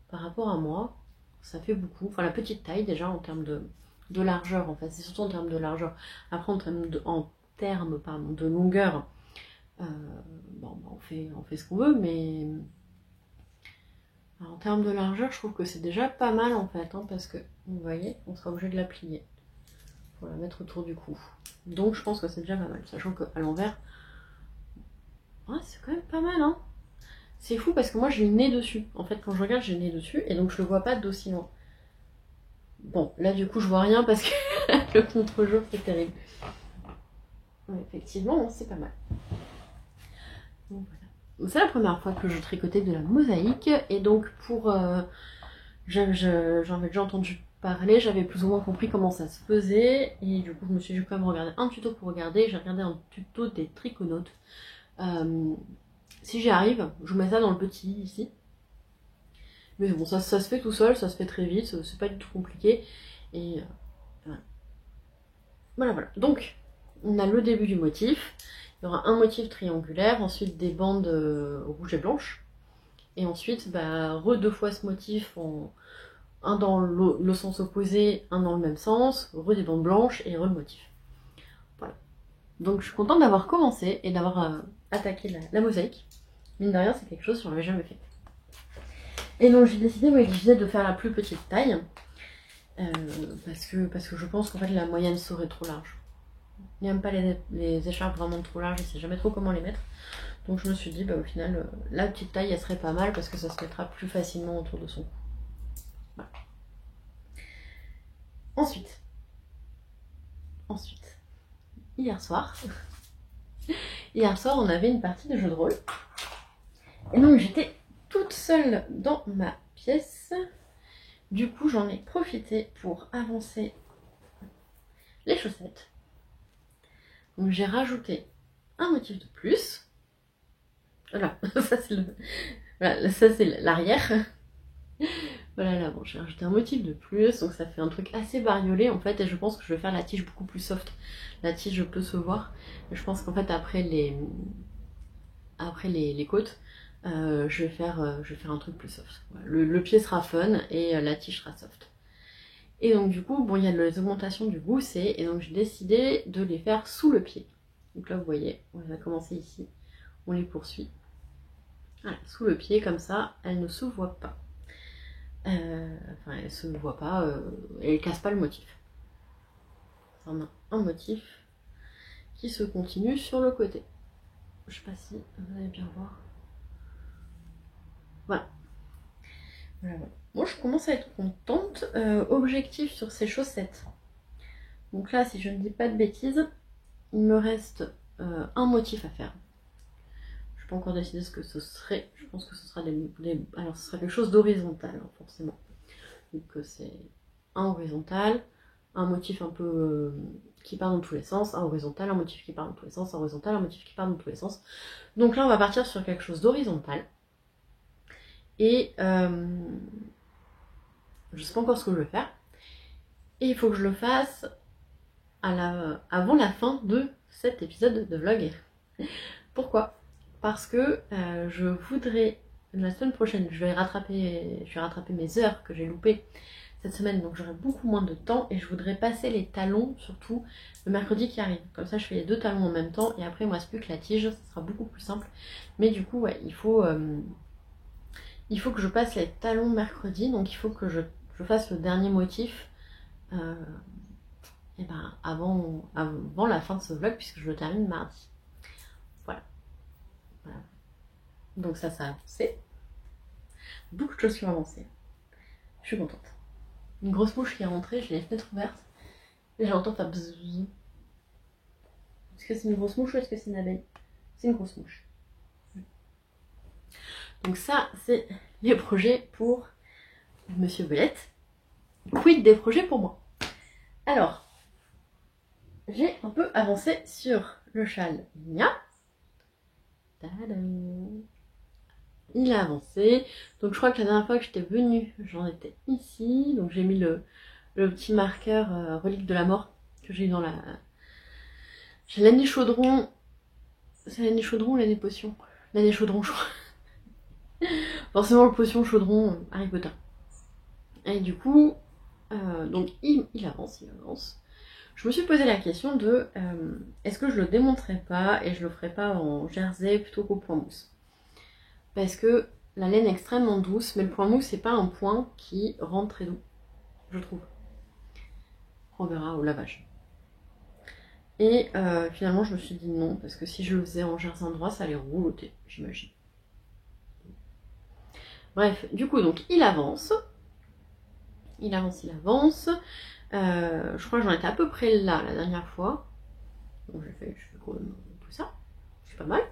par rapport à moi, ça fait beaucoup. Enfin, la petite taille déjà en termes de largeur, en fait. C'est surtout en termes de largeur. Après, en termes de longueur, bon, on fait ce qu'on veut, mais en termes de largeur, je trouve que c'est déjà pas mal en fait, hein, parce que, vous voyez, on sera obligé de la plier pour la mettre autour du cou. Donc je pense que c'est déjà pas mal, sachant qu'à l'envers, ouais, c'est quand même pas mal, hein. C'est fou parce que moi j'ai le nez dessus. En fait, quand je regarde, j'ai le nez dessus et donc je le vois pas d'aussi loin. Bon, là du coup, je vois rien parce que le contre-jour c'est terrible. Ouais, effectivement, c'est pas mal. Donc, voilà. C'est la première fois que je tricotais de la mosaïque et donc pour j'en avais déjà entendu parler, j'avais plus ou moins compris comment ça se faisait et du coup je me suis dit quand même regarder un tuto pour regarder. J'ai regardé un tuto des triconautes. Si j'y arrive, je vous mets ça dans le petit ici. Mais bon, ça se fait tout seul, ça se fait très vite, c'est pas du tout compliqué. Et voilà. Donc, on a le début du motif. Il y aura un motif triangulaire, ensuite des bandes rouges et blanches. Et ensuite, deux fois ce motif, un dans le sens opposé, un dans le même sens, des bandes blanches et le motif. Voilà. Donc je suis contente d'avoir commencé et d'avoir attaqué la mosaïque. Mine de rien, c'est quelque chose que j'en avais jamais fait. Et donc j'ai décidé de faire la plus petite taille. Parce que je pense qu'en fait la moyenne serait trop large. Il n'aime pas les écharpes vraiment trop larges, il sait jamais trop comment les mettre. Donc je me suis dit, au final, la petite taille, elle serait pas mal parce que ça se mettra plus facilement autour de son cou. Voilà. Ensuite, hier soir, on avait une partie de jeu de rôle. Et donc j'étais toute seule dans ma pièce. Du coup, j'en ai profité pour avancer les chaussettes. Donc j'ai rajouté un motif de plus. Voilà, ça c'est l'arrière. Voilà, là, bon, j'ai rajouté un motif de plus, donc ça fait un truc assez bariolé en fait, et je pense que je vais faire la tige beaucoup plus soft. La tige peut se voir, et je pense qu'en fait après les côtes, je vais faire un truc plus soft. Voilà, le pied sera fun et la tige sera soft. Et donc du coup, bon, il y a les augmentations du gousset, et donc j'ai décidé de les faire sous le pied. Donc là, vous voyez, on va commencer ici, on les poursuit. Voilà, sous le pied, comme ça, elles ne se voient pas. Elle se voit pas, elle casse pas le motif. On a un motif qui se continue sur le côté. Je sais pas si vous allez bien voir. Voilà. Moi je commence à être contente. Objectif sur ces chaussettes. Donc là, si je ne dis pas de bêtises, il me reste un motif à faire. Je n'ai pas encore décidé ce que ce serait. Je pense que ce sera alors ce sera quelque chose d'horizontal, hein, forcément. Donc c'est un horizontal, un motif un peu qui part dans tous les sens, un horizontal, un motif qui part dans tous les sens, un horizontal, un motif qui part dans tous les sens. Donc là on va partir sur quelque chose d'horizontal. Et je sais pas encore ce que je vais faire. Et il faut que je le fasse avant la fin de cet épisode de vlog. Pourquoi? Parce que je voudrais, la semaine prochaine, je vais rattraper mes heures que j'ai loupées cette semaine, donc j'aurai beaucoup moins de temps et je voudrais passer les talons, surtout le mercredi qui arrive. Comme ça je fais les 2 talons en même temps et après il ne me reste plus que la tige, ça sera beaucoup plus simple. Mais du coup ouais, il faut que je passe les talons mercredi, donc il faut que je fasse le dernier motif et ben avant la fin de ce vlog, puisque je le termine mardi. Voilà. Donc ça a avancé. Beaucoup de choses qui ont avancé. Je suis contente. Une grosse mouche qui est rentrée, j'ai les fenêtres ouvertes et j'entends faire bzzz. Est-ce que c'est une grosse mouche ou est-ce que c'est une abeille? C'est une grosse mouche. Donc ça, c'est les projets pour Monsieur Belette. Quid des projets pour moi? Alors, j'ai un peu avancé sur le châle Nia. Tadam. Il a avancé. Donc je crois que la dernière fois que j'étais venue, j'en étais ici. Donc j'ai mis le petit marqueur relique de la mort que j'ai eu dans la... J'ai l'année chaudron. C'est l'année chaudron ou l'année potion? L'année chaudron, je crois. Forcément le potion chaudron Harry Potter. Et du coup, donc il avance. Je me suis posé la question de est-ce que je le démonterais pas et je le ferais pas en jersey plutôt qu'au point mousse? Parce que la laine est extrêmement douce, mais le point mousse c'est pas un point qui rend très doux, je trouve. On verra au lavage. Et finalement je me suis dit non, parce que si je le faisais en jersey endroit, ça allait rouloter, j'imagine. Bref, du coup donc il avance. Je crois que j'en étais à peu près là la dernière fois. Donc je fais tout ça, c'est pas mal.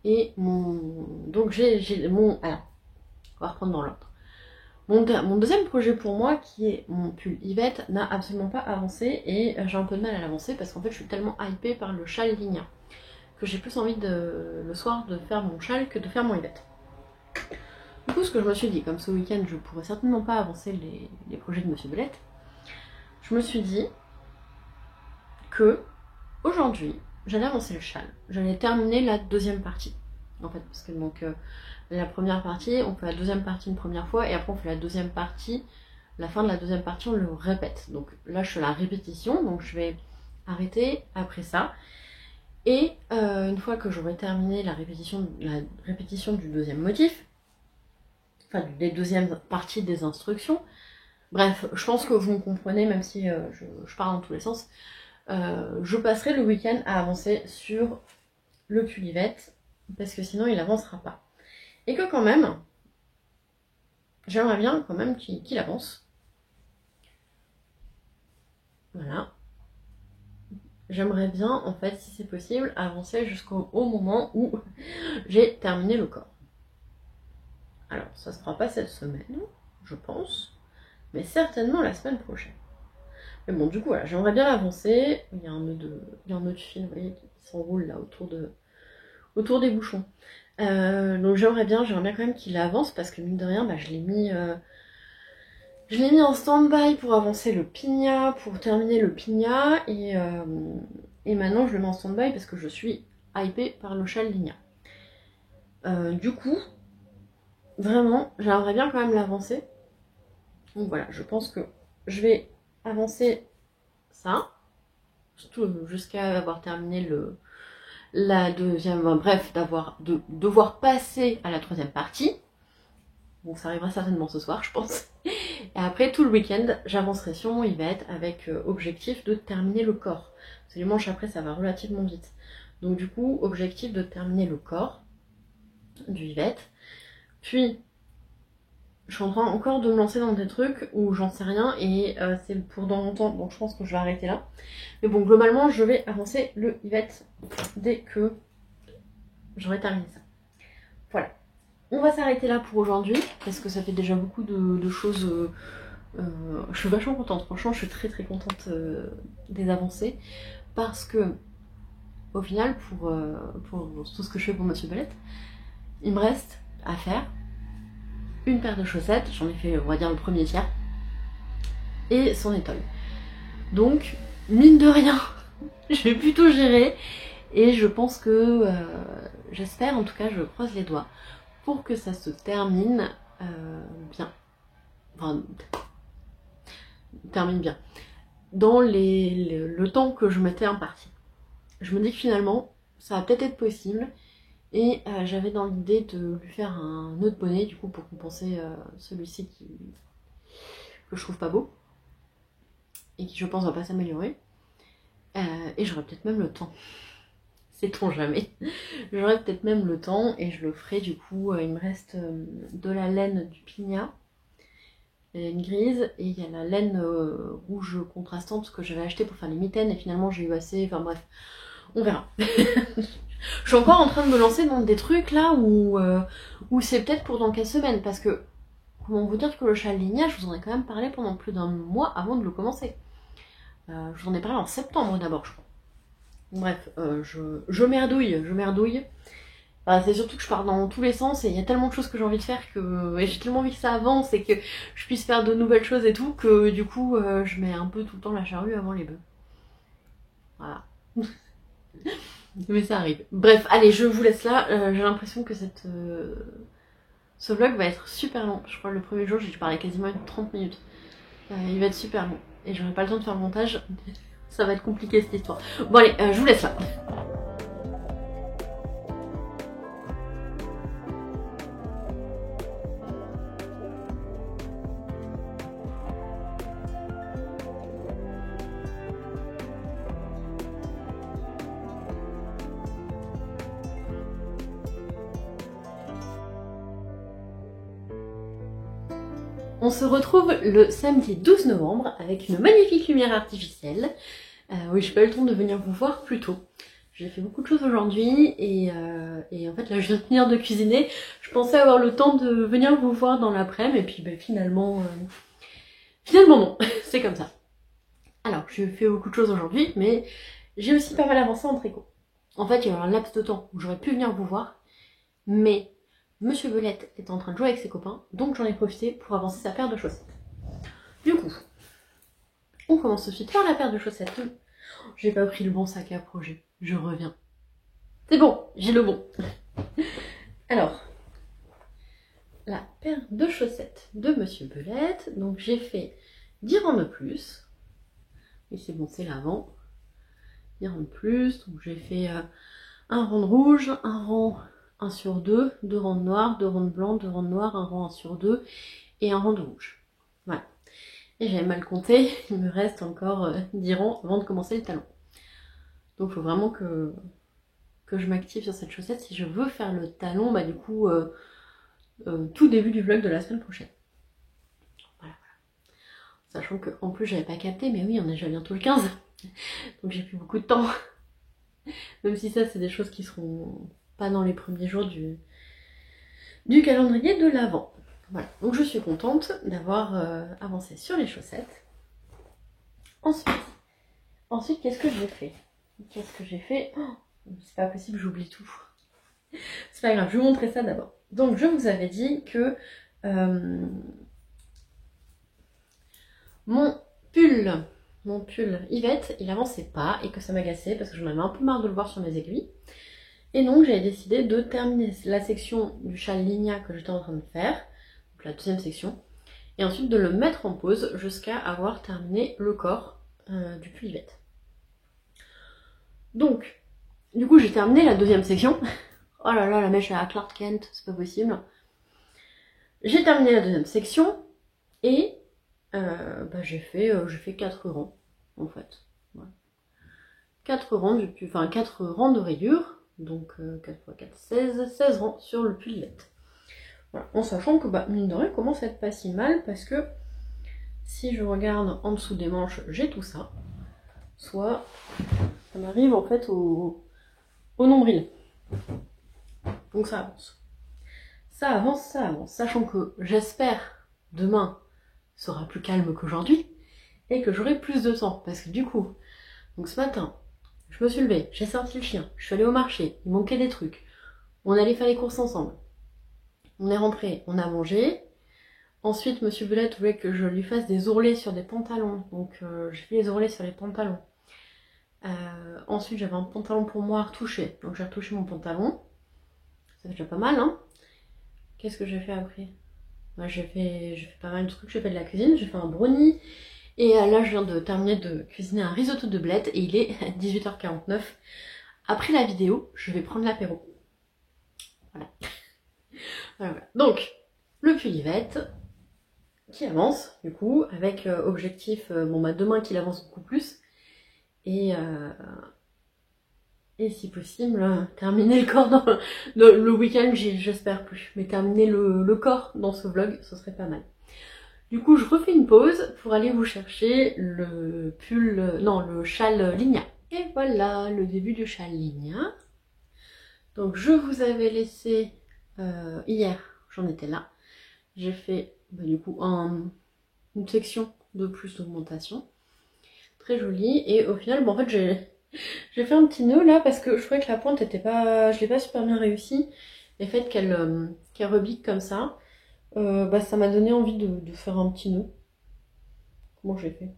Et donc alors, on va reprendre dans l'ordre. Mon deuxième projet pour moi, qui est mon pull Yvette, n'a absolument pas avancé et j'ai un peu de mal à l'avancer parce qu'en fait je suis tellement hypée par le châle Ligna que j'ai plus envie le soir de faire mon châle que de faire mon Yvette. Du coup ce que je me suis dit, comme ce week-end je pourrais certainement pas avancer les projets de Monsieur Belette, je me suis dit que aujourd'hui j'allais avancer le châle, j'allais terminer la deuxième partie en fait, parce que donc la première partie, on fait la deuxième partie une première fois et après on fait la deuxième partie, la fin de la deuxième partie on le répète. Donc là je fais la répétition, donc je vais arrêter après ça et une fois que j'aurai terminé la répétition du deuxième motif, enfin des deuxièmes parties des instructions, bref, je pense que vous me comprenez même si je parle dans tous les sens. Je passerai le week-end à avancer sur le pull Yvette parce que sinon il n'avancera pas. Et que quand même, j'aimerais bien quand même qu'il avance. Voilà. J'aimerais bien en fait, si c'est possible, avancer jusqu'au moment où j'ai terminé le corps. Alors ça se fera pas cette semaine, je pense, mais certainement la semaine prochaine. Mais bon, du coup, voilà, j'aimerais bien avancer. Il y a un nœud de fil, vous voyez, qui s'enroule là autour des bouchons. Donc j'aimerais bien quand même qu'il avance parce que mine de rien, je l'ai mis en stand-by pour avancer le Pigna, pour terminer le Pigna et maintenant je le mets en stand-by parce que je suis hypée par le châle Ligna. Du coup, vraiment, j'aimerais bien quand même l'avancer. Donc voilà, je pense que je vais avancer ça, surtout jusqu'à avoir terminé la deuxième, bref, devoir passer à la troisième partie. Bon, ça arrivera certainement ce soir, je pense. Et après, tout le week-end, j'avancerai sur mon Yvette avec objectif de terminer le corps. Parce que les manches après, ça va relativement vite. Donc du coup, objectif de terminer le corps du Yvette. Puis, je suis en train encore de me lancer dans des trucs où j'en sais rien et c'est pour dans longtemps, donc je pense que je vais arrêter là. Mais bon, globalement, je vais avancer le Yvette dès que j'aurai terminé ça. Voilà. On va s'arrêter là pour aujourd'hui, parce que ça fait déjà beaucoup de choses. Je suis vachement contente, franchement, je suis très très contente des avancées, parce que, au final, pour tout ce que je fais pour Monsieur Belette, il me reste à faire une paire de chaussettes, j'en ai fait, on va dire, le premier tiers, et son étole. Donc, mine de rien, je vais plutôt gérer. Et je pense que, j'espère, en tout cas je croise les doigts, pour que ça se termine bien. Enfin, termine bien. Dans le temps que je m'étais imparti. Je me dis que finalement, ça va peut-être être possible. Et j'avais dans l'idée de lui faire un autre bonnet, du coup, pour compenser celui-ci que je trouve pas beau. Et qui, je pense, va pas s'améliorer. Et j'aurai peut-être même le temps. Sait-on jamais. J'aurai peut-être même le temps et je le ferai du coup. Il me reste de la laine du Pignat, la laine grise, et il y a la laine rouge contrastante que j'avais acheté pour faire les mitaines et finalement j'ai eu assez. Enfin bref, on verra. Je suis encore en train de me lancer dans des trucs là où c'est peut-être pour dans quelques semaines parce que comment vous dire que le châle lignage, je vous en ai quand même parlé pendant plus d'un mois avant de le commencer. Je vous en ai parlé en septembre d'abord, je crois. Bref, je merdouille. Enfin, c'est surtout que je pars dans tous les sens et il y a tellement de choses que j'ai envie de faire et j'ai tellement envie que ça avance et que je puisse faire de nouvelles choses et tout que du coup je mets un peu tout le temps la charrue avant les bœufs. Voilà. Mais ça arrive. Bref, allez, je vous laisse là. J'ai l'impression que ce vlog va être super long. Je crois que le premier jour, j'ai dû parler quasiment 30 minutes. Il va être super long. Et j'aurai pas le temps de faire le montage. Ça va être compliqué cette histoire. Bon allez, je vous laisse là. On se retrouve le samedi 12 novembre avec une magnifique lumière artificielle. Oui, j'ai pas eu le temps de venir vous voir plus tôt. J'ai fait beaucoup de choses aujourd'hui et en fait là je viens de finir de cuisiner. Je pensais avoir le temps de venir vous voir dans l'après-midi et puis ben, finalement non, c'est comme ça. Alors j'ai fait beaucoup de choses aujourd'hui mais j'ai aussi pas mal avancé en tricot. En fait il y a eu un laps de temps où j'aurais pu venir vous voir mais Monsieur Belette est en train de jouer avec ses copains, donc j'en ai profité pour avancer sa paire de chaussettes. Du coup, on commence tout de suite par la paire de chaussettes. J'ai pas pris le bon sac à projet, je reviens. C'est bon, j'ai le bon. Alors, la paire de chaussettes de Monsieur Belette, donc j'ai fait 10 rangs de plus. Et c'est bon, c'est l'avant. 10 rangs de plus, donc j'ai fait un rang de rouge, un rang 1 sur 2, 2 rangs de noir, 2 rangs de blanc, 2 rangs de noir, un rang 1 sur 2 et un rang de rouge. Voilà. Et j'avais mal compté, il me reste encore 10 rangs avant de commencer le talon. Donc il faut vraiment que je m'active sur cette chaussette si je veux faire le talon, bah du coup, tout début du vlog de la semaine prochaine. Voilà. Sachant qu'en plus j'avais pas capté, mais oui, on est déjà bientôt le 15. Donc j'ai plus beaucoup de temps. Même si ça, c'est des choses qui seront pas dans les premiers jours du calendrier de l'Avent. Voilà, donc je suis contente d'avoir avancé sur les chaussettes. Ensuite, qu'est-ce que j'ai fait oh, c'est pas possible, j'oublie tout. C'est pas grave, je vais vous montrer ça d'abord. Donc je vous avais dit que mon pull Yvette, il avançait pas et que ça m'agaçait parce que j'en avais un peu marre de le voir sur mes aiguilles. Et donc j'avais décidé de terminer la section du châle Ligna que j'étais en train de faire, donc la deuxième section, et ensuite de le mettre en pause jusqu'à avoir terminé le corps du pull Yvette. Donc, du coup j'ai terminé la deuxième section. Oh là là, la mèche à Clark Kent, c'est pas possible. J'ai terminé la deuxième section et bah, j'ai fait 4 rangs en fait. Voilà. 4 rangs de rayures. Donc 4 x 4, 16 rangs sur le pull Yvette. Voilà. En sachant que bah, mine de rien commence à être pas si mal parce que si je regarde en dessous des manches, j'ai tout ça. Soit ça m'arrive en fait au nombril. Donc ça avance. Ça avance. Sachant que j'espère demain sera plus calme qu'aujourd'hui et que j'aurai plus de temps. Parce que du coup, donc ce matin, je me suis levée, j'ai sorti le chien, je suis allée au marché, il manquait des trucs. On allait faire les courses ensemble. On est rentré, on a mangé. Ensuite, Monsieur Belette voulait que je lui fasse des ourlets sur des pantalons. Donc j'ai fait les ourlets sur les pantalons. Ensuite j'avais un pantalon pour moi à retoucher, donc j'ai retouché mon pantalon. Ça fait déjà pas mal, hein. Qu'est-ce que j'ai fait après? J'ai fait pas mal de trucs, j'ai fait de la cuisine, j'ai fait un brownie. Et là je viens de terminer de cuisiner un risotto de blettes et il est 18h49. Après la vidéo, je vais prendre l'apéro. Voilà. Voilà. Donc, le pull Yvette qui avance, du coup, avec objectif, demain qu'il avance beaucoup plus. Et si possible, terminer le corps dans le week-end, j'espère plus. Mais terminer le corps dans ce vlog, ce serait pas mal. Du coup, je refais une pause pour aller vous chercher le pull, non, le châle Ligna. Et voilà, le début du châle Ligna. Donc, je vous avais laissé hier, j'en étais là. J'ai fait, du coup, une section de plus d'augmentation. Très jolie. Et au final, en fait, j'ai fait un petit nœud là parce que je trouvais que la pointe était pas, je l'ai pas super bien réussi. Et le fait qu'elle rebique comme ça, ça m'a donné envie de faire un petit nœud. Comment j'ai fait?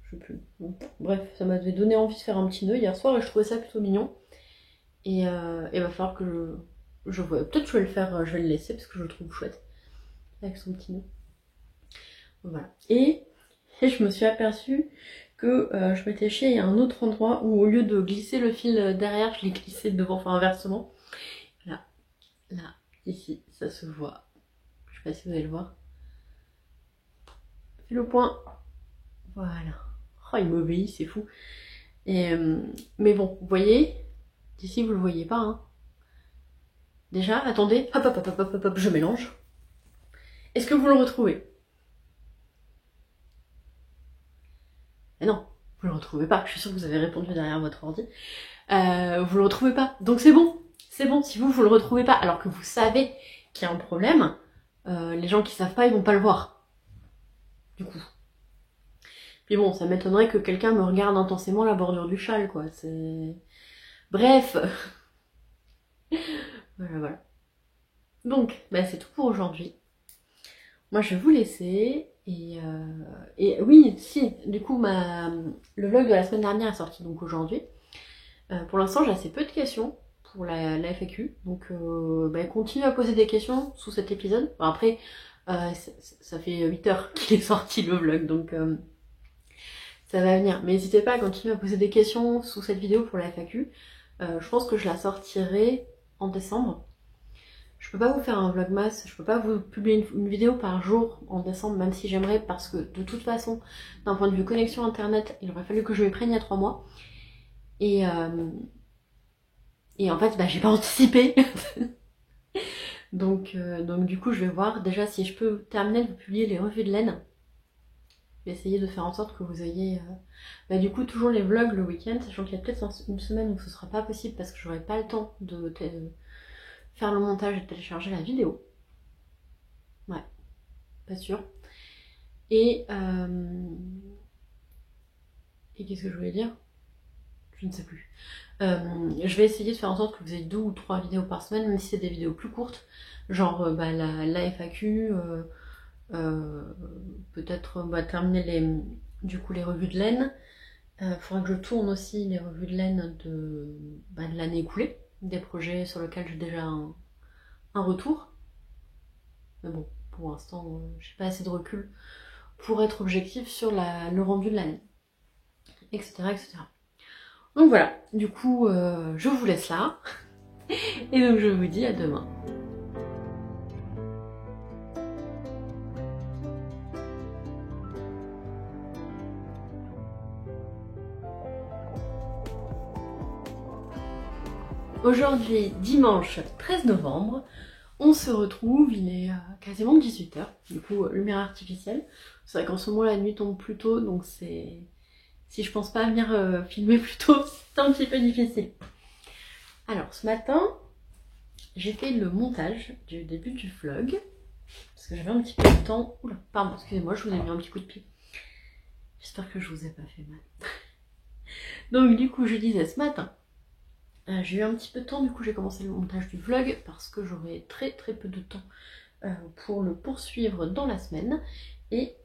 Je sais plus. Bon, bref, ça m'avait donné envie de faire un petit nœud hier soir et je trouvais ça plutôt mignon. Et il va falloir que je vois. Peut-être je vais le faire, je vais le laisser parce que je le trouve chouette. Avec son petit nœud. Voilà. Et je me suis aperçue que je m'étais chiée à un autre endroit où au lieu de glisser le fil derrière, je l'ai glissé devant, enfin inversement. Là, ici, ça se voit. Je sais pas si vous allez le voir. Fil au point. Voilà. Oh, il m'obéit, c'est fou. Et, mais bon, vous voyez, d'ici vous le voyez pas. Hein. Déjà, attendez, hop, hop, hop, hop, hop, hop, je mélange. Est-ce que vous le retrouvez? Mais non, vous le retrouvez pas. Je suis sûre que vous avez répondu derrière votre ordi. Vous le retrouvez pas. Donc c'est bon. C'est bon. Si vous le retrouvez pas, alors que vous savez qu'il y a un problème, les gens qui savent pas, ils vont pas le voir. Du coup. Puis bon, ça m'étonnerait que quelqu'un me regarde intensément la bordure du châle, quoi. C'est... Bref. Voilà. Donc, c'est tout pour aujourd'hui. Moi, je vais vous laisser. Et oui, si, du coup, le vlog de la semaine dernière est sorti donc aujourd'hui. Pour l'instant, j'ai assez peu de questions pour la FAQ. Donc, continuez à poser des questions sous cet épisode. Bon, après, ça fait 8 heures qu'il est sorti le vlog, donc ça va venir. Mais n'hésitez pas à continuer à poser des questions sous cette vidéo pour la FAQ. Je pense que je la sortirai en décembre. Je peux pas vous faire un vlogmas, je peux pas vous publier une vidéo par jour en décembre, même si j'aimerais, parce que de toute façon, d'un point de vue connexion internet, il aurait fallu que je m'y prenne il y a 3 mois. Et en fait, j'ai pas anticipé. donc du coup, je vais voir déjà si je peux terminer de publier les revues de laine. Je vais essayer de faire en sorte que vous ayez du coup toujours les vlogs le week-end, sachant qu'il y a peut-être une semaine où ce sera pas possible parce que j'aurai pas le temps de faire le montage et de télécharger la vidéo. Ouais, pas sûr. Et qu'est-ce que je voulais dire? Je ne sais plus. Je vais essayer de faire en sorte que vous ayez 2 ou 3 vidéos par semaine, même si c'est des vidéos plus courtes, genre la FAQ, peut-être terminer les revues de laine. Faudra que je tourne aussi les revues de laine de l'année écoulée, des projets sur lesquels j'ai déjà un retour. Mais bon, pour l'instant, j'ai pas assez de recul pour être objectif sur le rendu de l'année, etc., etc. Donc voilà, du coup, je vous laisse là. Et donc je vous dis à demain. Aujourd'hui, dimanche 13 novembre, on se retrouve, il est quasiment 18h, du coup lumière artificielle. C'est vrai qu'en ce moment la nuit tombe plus tôt, donc si je pense pas à venir filmer plus tôt, c'est un petit peu difficile. Alors ce matin, j'ai fait le montage du début du vlog, parce que j'avais un petit peu de temps. Oula, pardon, excusez-moi, je vous ai mis un petit coup de pied. J'espère que je vous ai pas fait mal. Donc du coup, je disais ce matin, j'ai eu un petit peu de temps, du coup j'ai commencé le montage du vlog, parce que j'aurai très peu de temps pour le poursuivre dans la semaine. Et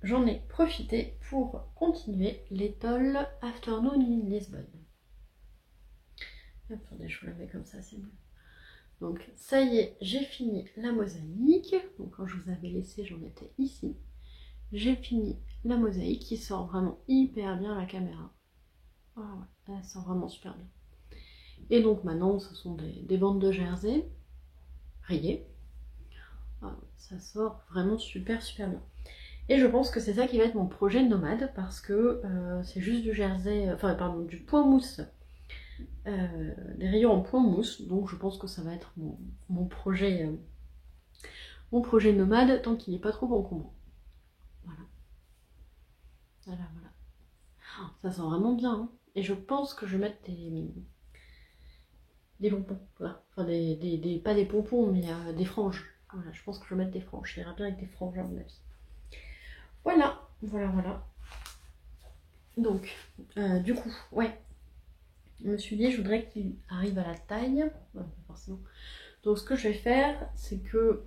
j'en ai profité pour continuer l'étole Afternoon in Lisbonne. Attendez, je vous la mets comme ça, c'est mieux. Donc ça y est, j'ai fini la mosaïque. Donc quand je vous avais laissé, j'en étais ici. J'ai fini la mosaïque qui sort vraiment hyper bien à la caméra. Ah ouais, elle sort vraiment super bien. Et donc maintenant, ce sont des bandes de jersey rayées. Ah, ça sort vraiment super bien. Et je pense que c'est ça qui va être mon projet nomade parce que c'est juste du jersey, enfin pardon, du point mousse. Des rayons en point mousse, donc je pense que ça va être mon projet nomade tant qu'il n'est pas trop encombrant. Voilà. Oh, ça sent vraiment bien, hein. Et je pense que je vais mettre des pompons, voilà. Enfin pas des pompons, mais des franges. Voilà, je pense que je vais mettre des franges. Ça ira bien avec des franges à mon avis. Voilà. Donc, du coup, ouais. Je me suis dit, je voudrais qu'il arrive à la taille. Non, pas forcément. Donc ce que je vais faire, c'est que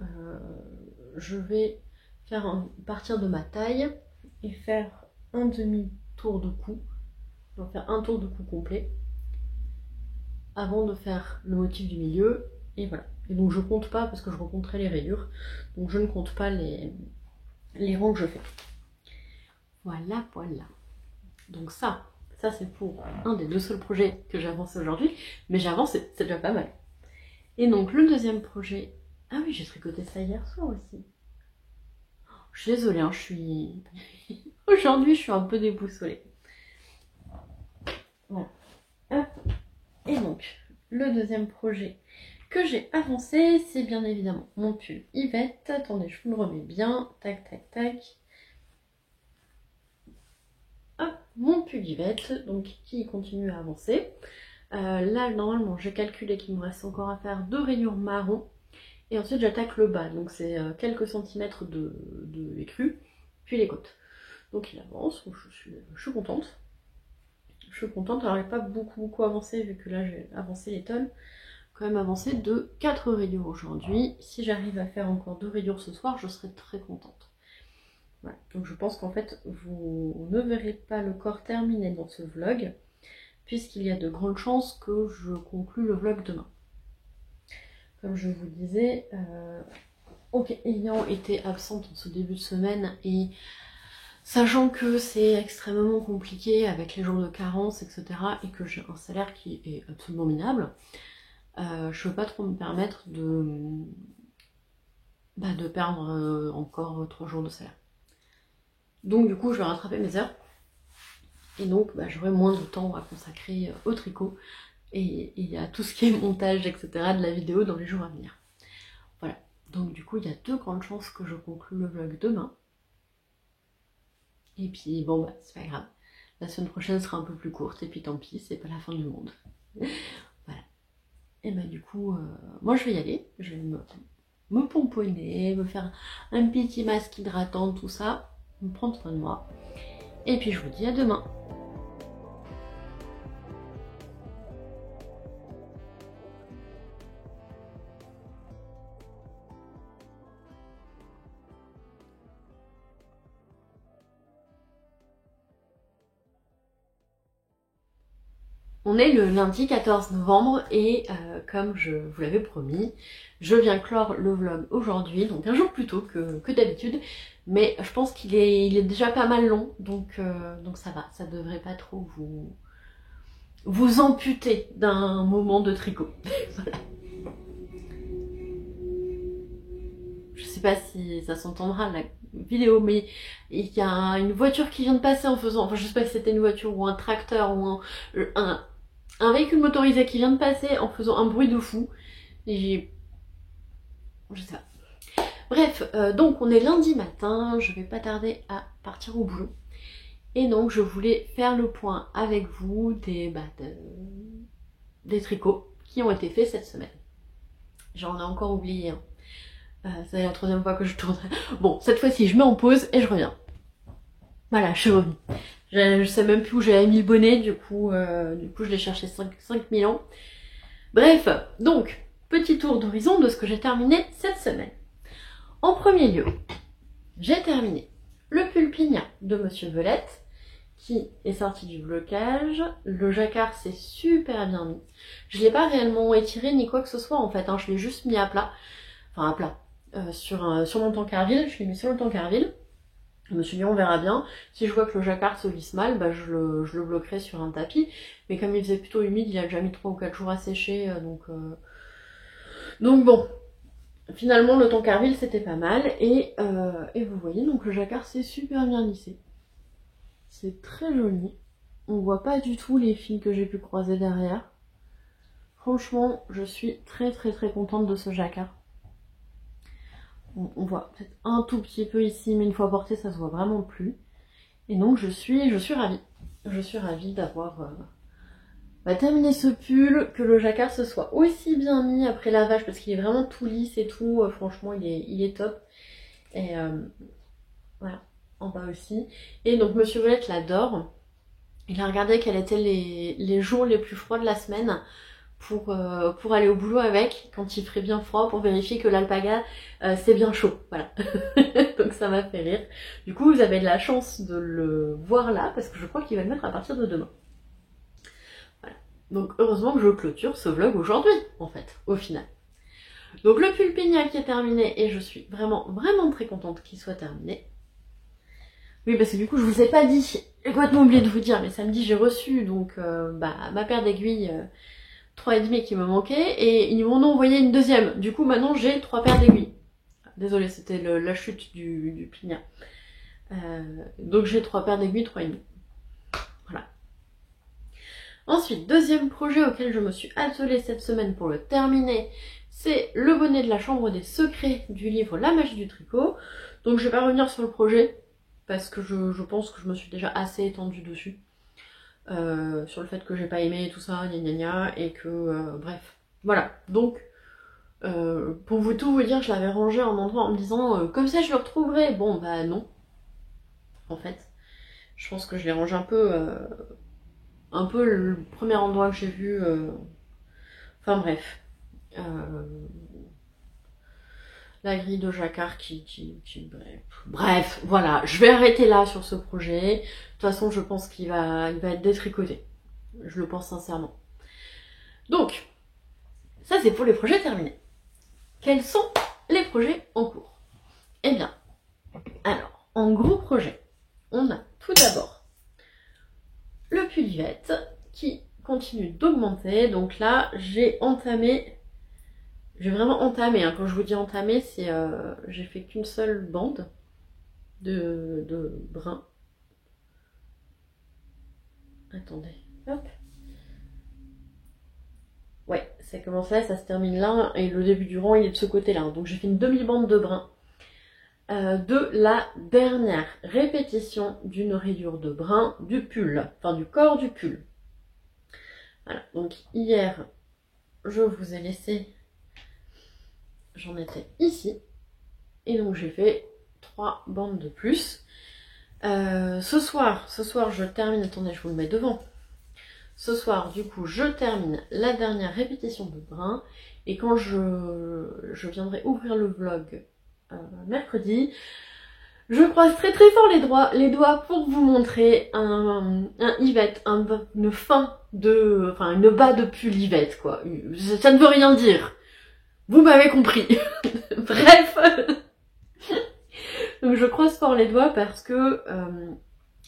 je vais faire partir de ma taille et faire un demi-tour de cou. Je vais faire un tour de cou complet avant de faire le motif du milieu. Et voilà. Et donc je compte pas parce que je recompterai les rayures. Donc je ne compte pas les rangs que je fais. Voilà. Donc ça c'est pour un des 2 seuls projets que j'ai avancé aujourd'hui. Mais j'ai avancé, c'est déjà pas mal. Et donc le deuxième projet... Ah oui, j'ai tricoté ça hier soir aussi. Je suis désolée, hein, aujourd'hui je suis un peu déboussolée. Voilà. Hop. Et donc, le deuxième projet que j'ai avancé, c'est bien évidemment mon pull Yvette. Attendez, je vous le remets bien. Tac. Hop, mon pull Yvette, donc qui continue à avancer. Là, normalement, j'ai calculé qu'il me reste encore à faire 2 rayures marron. Et ensuite, j'attaque le bas. Donc, c'est quelques centimètres de écru, puis les côtes. Donc, il avance. Donc, je suis contente. Alors, il n'a pas beaucoup avancé, vu que là, j'ai avancé l'étole. Quand même avancé de 4 rayures aujourd'hui. Si j'arrive à faire encore 2 rayures ce soir, je serai très contente. Voilà. Donc, je pense qu'en fait, vous ne verrez pas le corps terminé dans ce vlog, puisqu'il y a de grandes chances que je conclue le vlog demain. Comme je vous disais, ayant été absente en ce début de semaine et sachant que c'est extrêmement compliqué avec les jours de carence, etc., et que j'ai un salaire qui est absolument minable, je ne peux pas trop me permettre de perdre encore 3 jours de salaire. Donc du coup, je vais rattraper mes heures. Et donc, j'aurai moins de temps à consacrer au tricot et à tout ce qui est montage, etc. de la vidéo dans les jours à venir. Voilà. Donc du coup, il y a de grandes chances que je conclue le vlog demain. Et puis, bon, c'est pas grave. La semaine prochaine sera un peu plus courte, et puis tant pis, c'est pas la fin du monde. Voilà. Et du coup, moi je vais y aller. Je vais me pomponner, me faire un petit masque hydratant, tout ça. Me prendre soin de moi. Et puis je vous dis à demain. On est le lundi 14 novembre et comme je vous l'avais promis, je viens clore le vlog aujourd'hui, donc un jour plus tôt que d'habitude, mais je pense qu'il est déjà pas mal long, donc ça va, ça devrait pas trop vous amputer d'un moment de tricot. Voilà. Je sais pas si ça s'entendra la vidéo, mais il y a une voiture qui vient de passer en faisant, enfin je sais pas si c'était une voiture ou un tracteur ou un véhicule motorisé qui vient de passer en faisant un bruit de fou. Et je sais pas. Bref, donc on est lundi matin, je vais pas tarder à partir au boulot. Et donc je voulais faire le point avec vous des tricots qui ont été faits cette semaine. J'en ai encore oublié un. C'est la 3e fois que je tourne. Bon, cette fois-ci je mets en pause et je reviens. Voilà, je suis revenue. Je sais même plus où j'avais mis le bonnet, du coup je l'ai cherché 5000 ans. Bref, donc, petit tour d'horizon de ce que j'ai terminé cette semaine. En premier lieu, j'ai terminé le pull Pigna de Monsieur Velette qui est sorti du blocage. Le jacquard s'est super bien mis. Je l'ai pas réellement étiré ni quoi que ce soit en fait, hein. Je l'ai juste mis à plat. Enfin à plat. Sur mon tankerville, je l'ai mis sur le tankerville. Je me suis dit on verra bien. Si je vois que le jacquard se glisse mal, bah je le bloquerai sur un tapis. Mais comme il faisait plutôt humide, il a déjà mis 3 ou 4 jours à sécher. Donc bon. Finalement le tankerville c'était pas mal. Et vous voyez, donc le jacquard s'est super bien lissé. C'est très joli. On voit pas du tout les fils que j'ai pu croiser derrière. Franchement, je suis très très très contente de ce jacquard. On voit peut-être un tout petit peu ici, mais une fois porté, ça se voit vraiment plus. Et donc je suis ravie. Je suis ravie d'avoir terminé ce pull, que le jacquard se soit aussi bien mis après lavage, parce qu'il est vraiment tout lisse et tout. Franchement, il est top. Et voilà, en bas aussi. Et donc Monsieur Velette l'adore. Il a regardé quels étaient les jours les plus froids de la semaine pour aller au boulot avec, quand il ferait bien froid, pour vérifier que l'alpaga c'est bien chaud. Voilà. Donc ça m'a fait rire. Du coup, vous avez de la chance de le voir là, parce que je crois qu'il va le mettre à partir de demain. Voilà. Donc heureusement que je clôture ce vlog aujourd'hui, en fait, au final. Donc le pull Pigna qui est terminé, et je suis vraiment, vraiment très contente qu'il soit terminé. Oui, parce que du coup, je vous ai pas dit, j'ai complètement oublié de vous dire, mais samedi j'ai reçu donc ma paire d'aiguilles 3,5 qui me manquait, et ils m'en ont envoyé une deuxième. Du coup, maintenant j'ai 3 paires d'aiguilles. Désolée, c'était la chute du Pigna. Donc j'ai 3 paires d'aiguilles 3,5. Voilà. Ensuite, deuxième projet auquel je me suis attelée cette semaine pour le terminer, c'est le bonnet de la chambre des secrets du livre La magie du tricot. Donc je vais pas revenir sur le projet, parce que je pense que je me suis déjà assez étendue dessus. Sur le fait que j'ai pas aimé tout ça, gna gna gna, et que bref. Voilà, donc pour tout vous dire, je l'avais rangé en endroit en me disant comme ça je le retrouverai. Bon bah non. En fait, je pense que je l'ai rangé un peu le premier endroit que j'ai vu. Enfin bref. La grille de jacquard bref, voilà, je vais arrêter là sur ce projet. De toute façon, je pense qu'il va être détricoté. Je le pense sincèrement. Donc, ça c'est pour les projets terminés. Quels sont les projets en cours? Eh bien, alors, en gros projet, on a tout d'abord le pull Yvette qui continue d'augmenter. Donc là, j'ai vraiment entamé, hein. Quand je vous dis entamé, c'est j'ai fait qu'une seule bande de brun. Attendez, hop. Ouais, ça commence là, ça se termine là, et le début du rang il est de ce côté-là. Donc j'ai fait une demi-bande de brun de la dernière répétition d'une rayure de brun du pull, enfin du corps du pull. Voilà, donc hier, je vous ai laissé, j'en étais ici, et donc j'ai fait 3 bandes de plus. Ce soir, je termine, attendez, je vous le mets devant. Ce soir, du coup, je termine la dernière répétition de brun, et quand je viendrai ouvrir le vlog mercredi, je croise très très fort les doigts pour vous montrer un Yvette, une bas de pull Yvette, quoi. Ça ne veut rien dire. Vous m'avez compris. Bref. Donc je croise fort les doigts parce que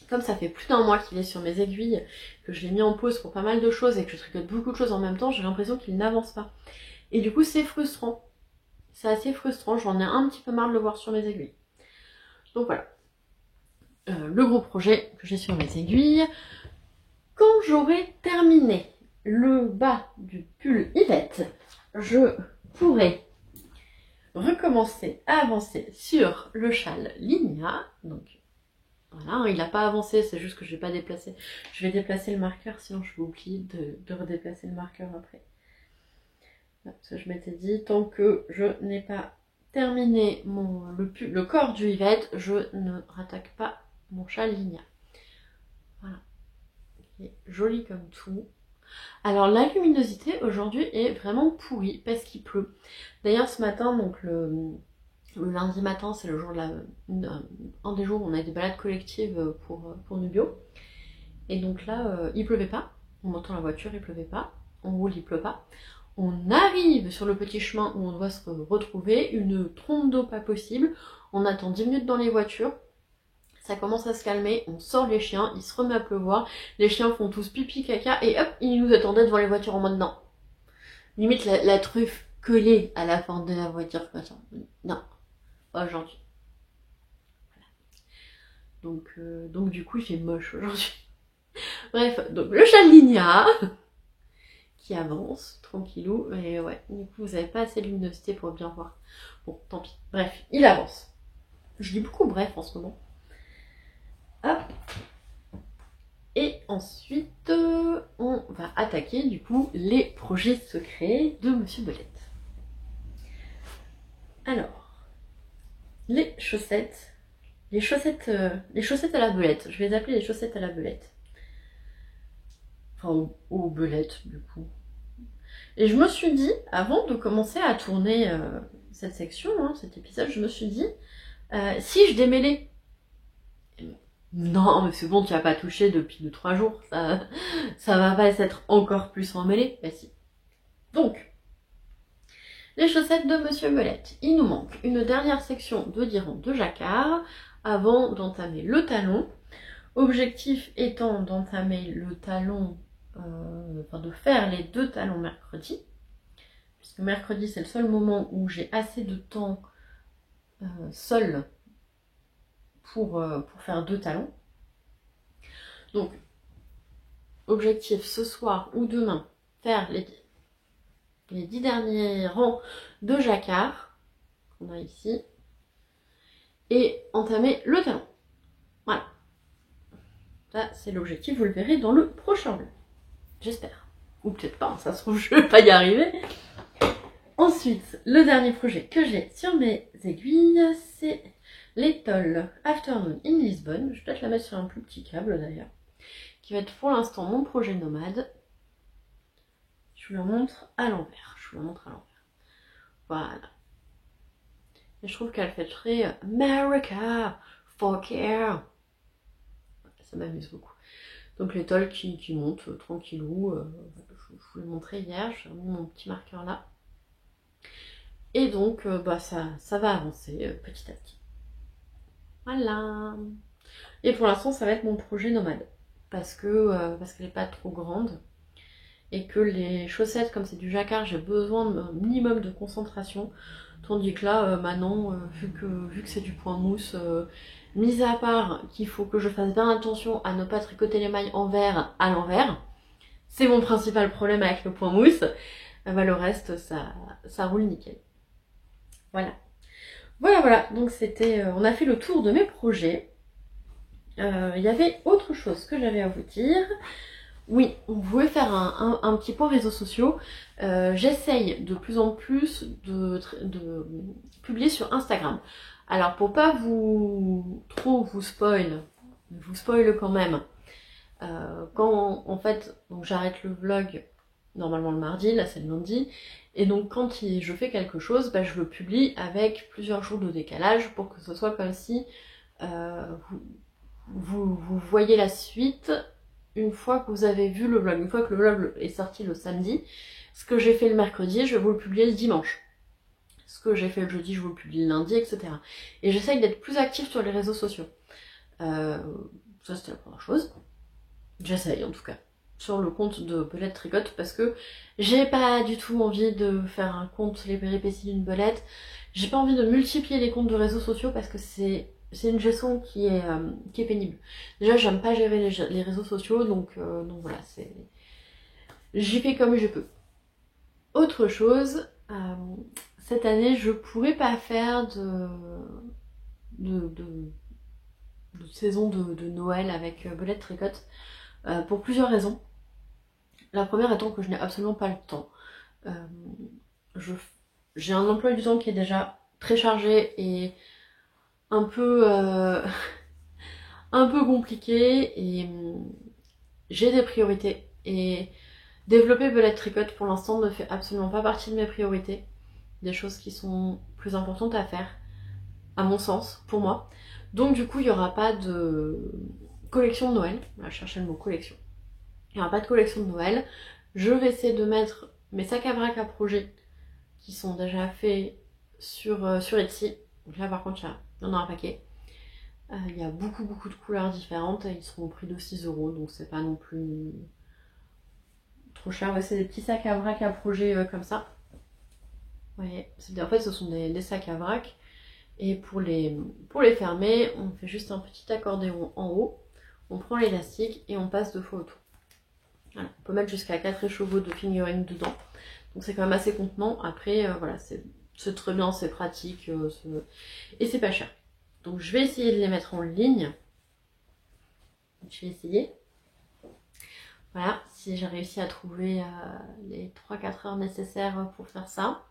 comme ça fait plus d'un mois qu'il est sur mes aiguilles, que je l'ai mis en pause pour pas mal de choses et que je tricote beaucoup de choses en même temps, j'ai l'impression qu'il n'avance pas. Et du coup c'est frustrant. C'est assez frustrant, j'en ai un petit peu marre de le voir sur mes aiguilles. Donc voilà. Le gros projet que j'ai sur mes aiguilles. Quand j'aurai terminé le bas du pull Yvette, je pourrai recommencer à avancer sur le châle Ligna. Donc voilà, il n'a pas avancé, c'est juste que je vais pas déplacer. Je vais déplacer le marqueur, sinon je vais oublier de redéplacer le marqueur après. Parce que je m'étais dit, tant que je n'ai pas terminé le corps du Yvette, je ne rattaque pas mon châle Ligna. Voilà. Il est joli comme tout. Alors la luminosité aujourd'hui est vraiment pourrie parce qu'il pleut. D'ailleurs ce matin, donc Le lundi matin, c'est le jour de un des jours où on a des balades collectives pour Nubio. Et donc là, il pleuvait pas. On monte dans la voiture, il pleuvait pas. On roule, il pleut pas. On arrive sur le petit chemin où on doit se retrouver, une trompe d'eau pas possible. On attend 10 minutes dans les voitures. Ça commence à se calmer, on sort les chiens, il se remet à pleuvoir. Les chiens font tous pipi, caca, et hop, ils nous attendaient devant les voitures en mode non. Limite la truffe collée à la porte de la voiture. Non. Aujourd'hui. Voilà. Donc du coup il fait moche aujourd'hui. Bref, donc le chat de Ligna qui avance tranquillou, mais ouais, du coup vous avez pas assez de luminosité pour bien voir. Bon, tant pis. Bref, il avance. Je dis beaucoup bref en ce moment. Hop. Et ensuite, on va attaquer du coup les projets secrets de Monsieur Belette. Alors. Les chaussettes à la belette. Je vais les appeler les chaussettes à la belette. Enfin, aux belettes, du coup. Et je me suis dit, avant de commencer à tourner cette section, cet épisode, je me suis dit, si je démêlais. Non, mais c'est bon, tu n'as pas touché depuis 2-3 jours. Ça va pas être encore plus emmêlé. Bah si. Donc, les chaussettes de Monsieur Belette. Il nous manque une dernière section de dirons de jacquard avant d'entamer le talon. Objectif étant d'entamer le talon, de faire les 2 talons mercredi. Puisque mercredi c'est le seul moment où j'ai assez de temps seul pour faire 2 talons. Donc, objectif ce soir ou demain, faire les 10 derniers rangs de jacquard qu'on a ici et entamer le talon. Voilà. Ça, c'est l'objectif, vous le verrez dans le prochain vlog. J'espère. Ou peut-être pas, ça se trouve, je vais pas y arriver. Ensuite, le dernier projet que j'ai sur mes aiguilles, c'est l'étole Afternoon in Lisbonne. Je vais peut-être la mettre sur un plus petit câble d'ailleurs. Qui va être pour l'instant mon projet nomade. Je vous la montre à l'envers. Voilà. Et je trouve qu'elle fait très America, fuck yeah. Ça m'amuse beaucoup. Donc l'étole qui monte tranquillou. Je vous l'ai montré hier, j'ai remis mon petit marqueur là. Et donc ça va avancer petit à petit. Voilà. Et pour l'instant ça va être mon projet nomade. Parce qu'elle n'est pas trop grande. Et que les chaussettes, comme c'est du jacquard, j'ai besoin d'un minimum de concentration. Tandis que là, maintenant, vu que c'est du point mousse, mis à part qu'il faut que je fasse bien attention à ne pas tricoter les mailles à l'envers, c'est mon principal problème avec le point mousse, le reste, ça roule nickel. Voilà. Voilà, donc on a fait le tour de mes projets. Il y avait autre chose que j'avais à vous dire. Oui, on voulait faire un petit point réseaux sociaux. J'essaye de plus en plus de publier sur Instagram. Alors pour pas trop vous spoil quand même. Quand en fait donc j'arrête le vlog normalement le mardi, là c'est le lundi, et donc quand je fais quelque chose, je le publie avec plusieurs jours de décalage pour que ce soit comme si vous voyez la suite une fois que vous avez vu le vlog, une fois que le vlog est sorti le samedi. Ce que j'ai fait le mercredi, je vais vous le publier le dimanche. Ce que j'ai fait le jeudi, je vous le publie le lundi, etc. Et j'essaye d'être plus active sur les réseaux sociaux. Ça c'était la première chose. J'essaye en tout cas. Sur le compte de Belette Tricote, parce que j'ai pas du tout envie de faire un compte les péripéties d'une belette. J'ai pas envie de multiplier les comptes de réseaux sociaux parce que c'est une gestion qui est pénible. Déjà, j'aime pas gérer les réseaux sociaux, donc voilà, j'y fais comme je peux. Autre chose, cette année, je pourrais pas faire de saison de Noël avec Belette Tricote pour plusieurs raisons. La première étant que je n'ai absolument pas le temps. J'ai un emploi du temps qui est déjà très chargé et un peu compliqué, et j'ai des priorités, et développer Belette Tricote pour l'instant ne fait absolument pas partie de mes priorités. Des choses qui sont plus importantes à faire. à mon sens, pour moi. Donc du coup il n'y aura pas de collection de Noël, voilà, je cherchais le mot collection. Il n'y aura pas de collection de Noël. Je vais essayer de mettre mes sacs à vrac à projet qui sont déjà faits sur Etsy. Donc là par contre il y en a un paquet. Il y a beaucoup de couleurs différentes et ils seront au prix de 6 €, donc c'est pas non plus trop cher. Ouais, c'est des petits sacs à vrac à projet comme ça. Vous voyez, en fait ce sont des sacs à vrac. Et pour les fermer, on fait juste un petit accordéon en haut, on prend l'élastique et on passe 2 fois autour. Voilà. On peut mettre jusqu'à 4 écheveaux de fingering dedans, donc c'est quand même assez contenant. Après, voilà, c'est très bien, c'est pratique et c'est pas cher. Donc je vais essayer de les mettre en ligne. Je vais essayer. Voilà, si j'ai réussi à trouver les 3-4 heures nécessaires pour faire ça.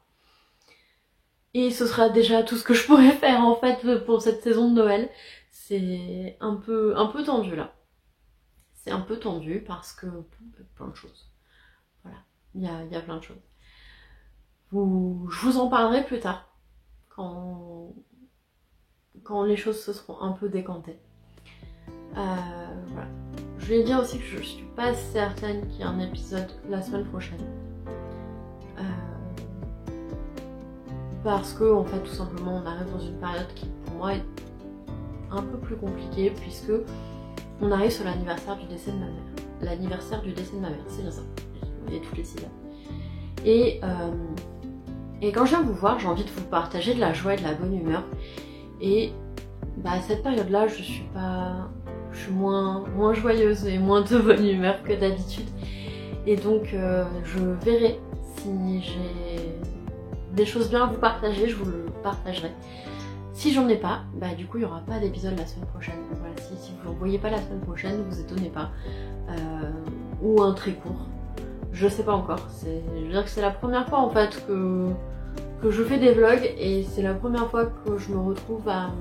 Et ce sera déjà tout ce que je pourrais faire en fait pour cette saison de Noël. C'est un peu tendu là. C'est un peu tendu parce que plein de choses. Voilà, il y a plein de choses. Je vous en parlerai plus tard quand les choses se seront un peu décantées. Voilà. Je voulais dire aussi que je suis pas certaine qu'il y ait un épisode la semaine prochaine. Parce que, en fait, tout simplement, on arrive dans une période qui, pour moi, est un peu plus compliquée, puisque on arrive sur l'anniversaire du décès de ma mère. L'anniversaire du décès de ma mère, c'est bien ça. Il y a toutes les syllabes. Et quand je viens vous voir, j'ai envie de vous partager de la joie et de la bonne humeur. Et à cette période-là, je suis moins joyeuse et moins de bonne humeur que d'habitude. Et donc, je verrai si j'ai des choses bien à vous partager, je vous le partagerai. Si j'en ai pas, du coup il n'y aura pas d'épisode la semaine prochaine. Voilà, si vous n'en voyez pas la semaine prochaine, ne vous étonnez pas. Ou un très court. Je sais pas encore. Je veux dire que c'est la première fois en fait que je fais des vlogs et c'est la première fois que je me retrouve à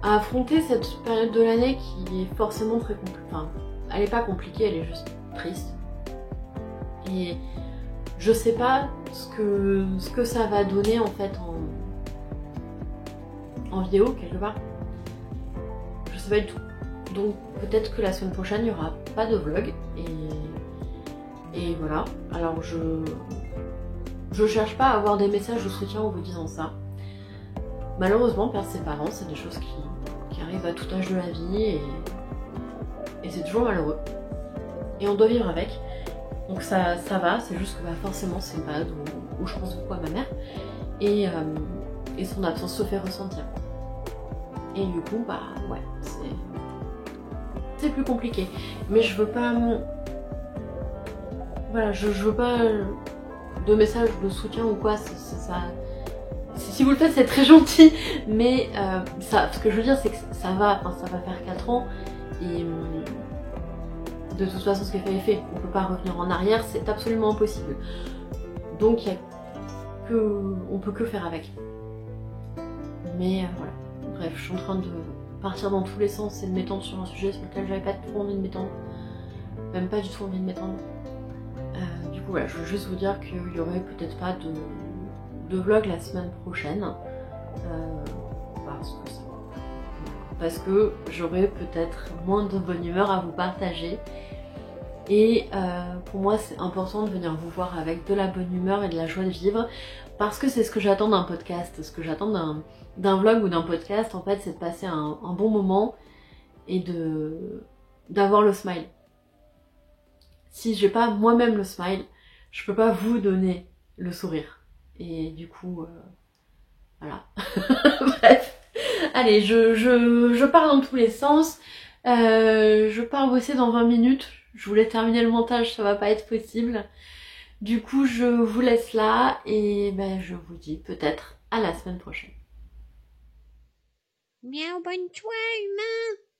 affronter cette période de l'année qui est forcément très compliquée. Enfin, elle est pas compliquée, elle est juste triste. Et je sais pas ce que ça va donner en fait en vidéo quelque part. Je sais pas du tout. Donc peut-être que la semaine prochaine il n'y aura pas de vlog et voilà. Alors je cherche pas à avoir des messages de soutien en vous disant ça. Malheureusement perdre ses parents c'est des choses qui arrivent à tout âge de la vie et c'est toujours malheureux. Et on doit vivre avec. Donc ça va, c'est juste que forcément c'est une période où je pense beaucoup à ma mère et son absence se fait ressentir. Et du coup ouais, c'est plus compliqué. Mais je veux pas... Voilà, je veux pas de messages de soutien ou quoi, ça... Si vous le faites c'est très gentil, mais ce que je veux dire c'est que ça va faire 4 ans et... De toute façon, ce qui est fait est fait. On peut pas revenir en arrière, c'est absolument impossible. Donc, on peut que faire avec. Mais voilà. Bref, je suis en train de partir dans tous les sens et de m'étendre sur un sujet sur lequel j'avais pas trop envie de m'étendre. Même pas du tout envie de m'étendre. Du coup, voilà, je veux juste vous dire qu'il y aurait peut-être pas de vlog la semaine prochaine. Parce que j'aurai peut-être moins de bonne humeur à vous partager. Et pour moi c'est important de venir vous voir avec de la bonne humeur et de la joie de vivre, parce que c'est ce que j'attends d'un podcast, ce que j'attends d'un vlog ou d'un podcast en fait, c'est de passer un bon moment et d'avoir le smile. Si j'ai pas moi-même le smile, je peux pas vous donner le sourire. Et du coup, voilà. Bref. Allez, je pars dans tous les sens. Je pars bosser dans 20 minutes. Je voulais terminer le montage, ça va pas être possible. Du coup, je vous laisse là et je vous dis peut-être à la semaine prochaine. Miaou, bonne joie, humain!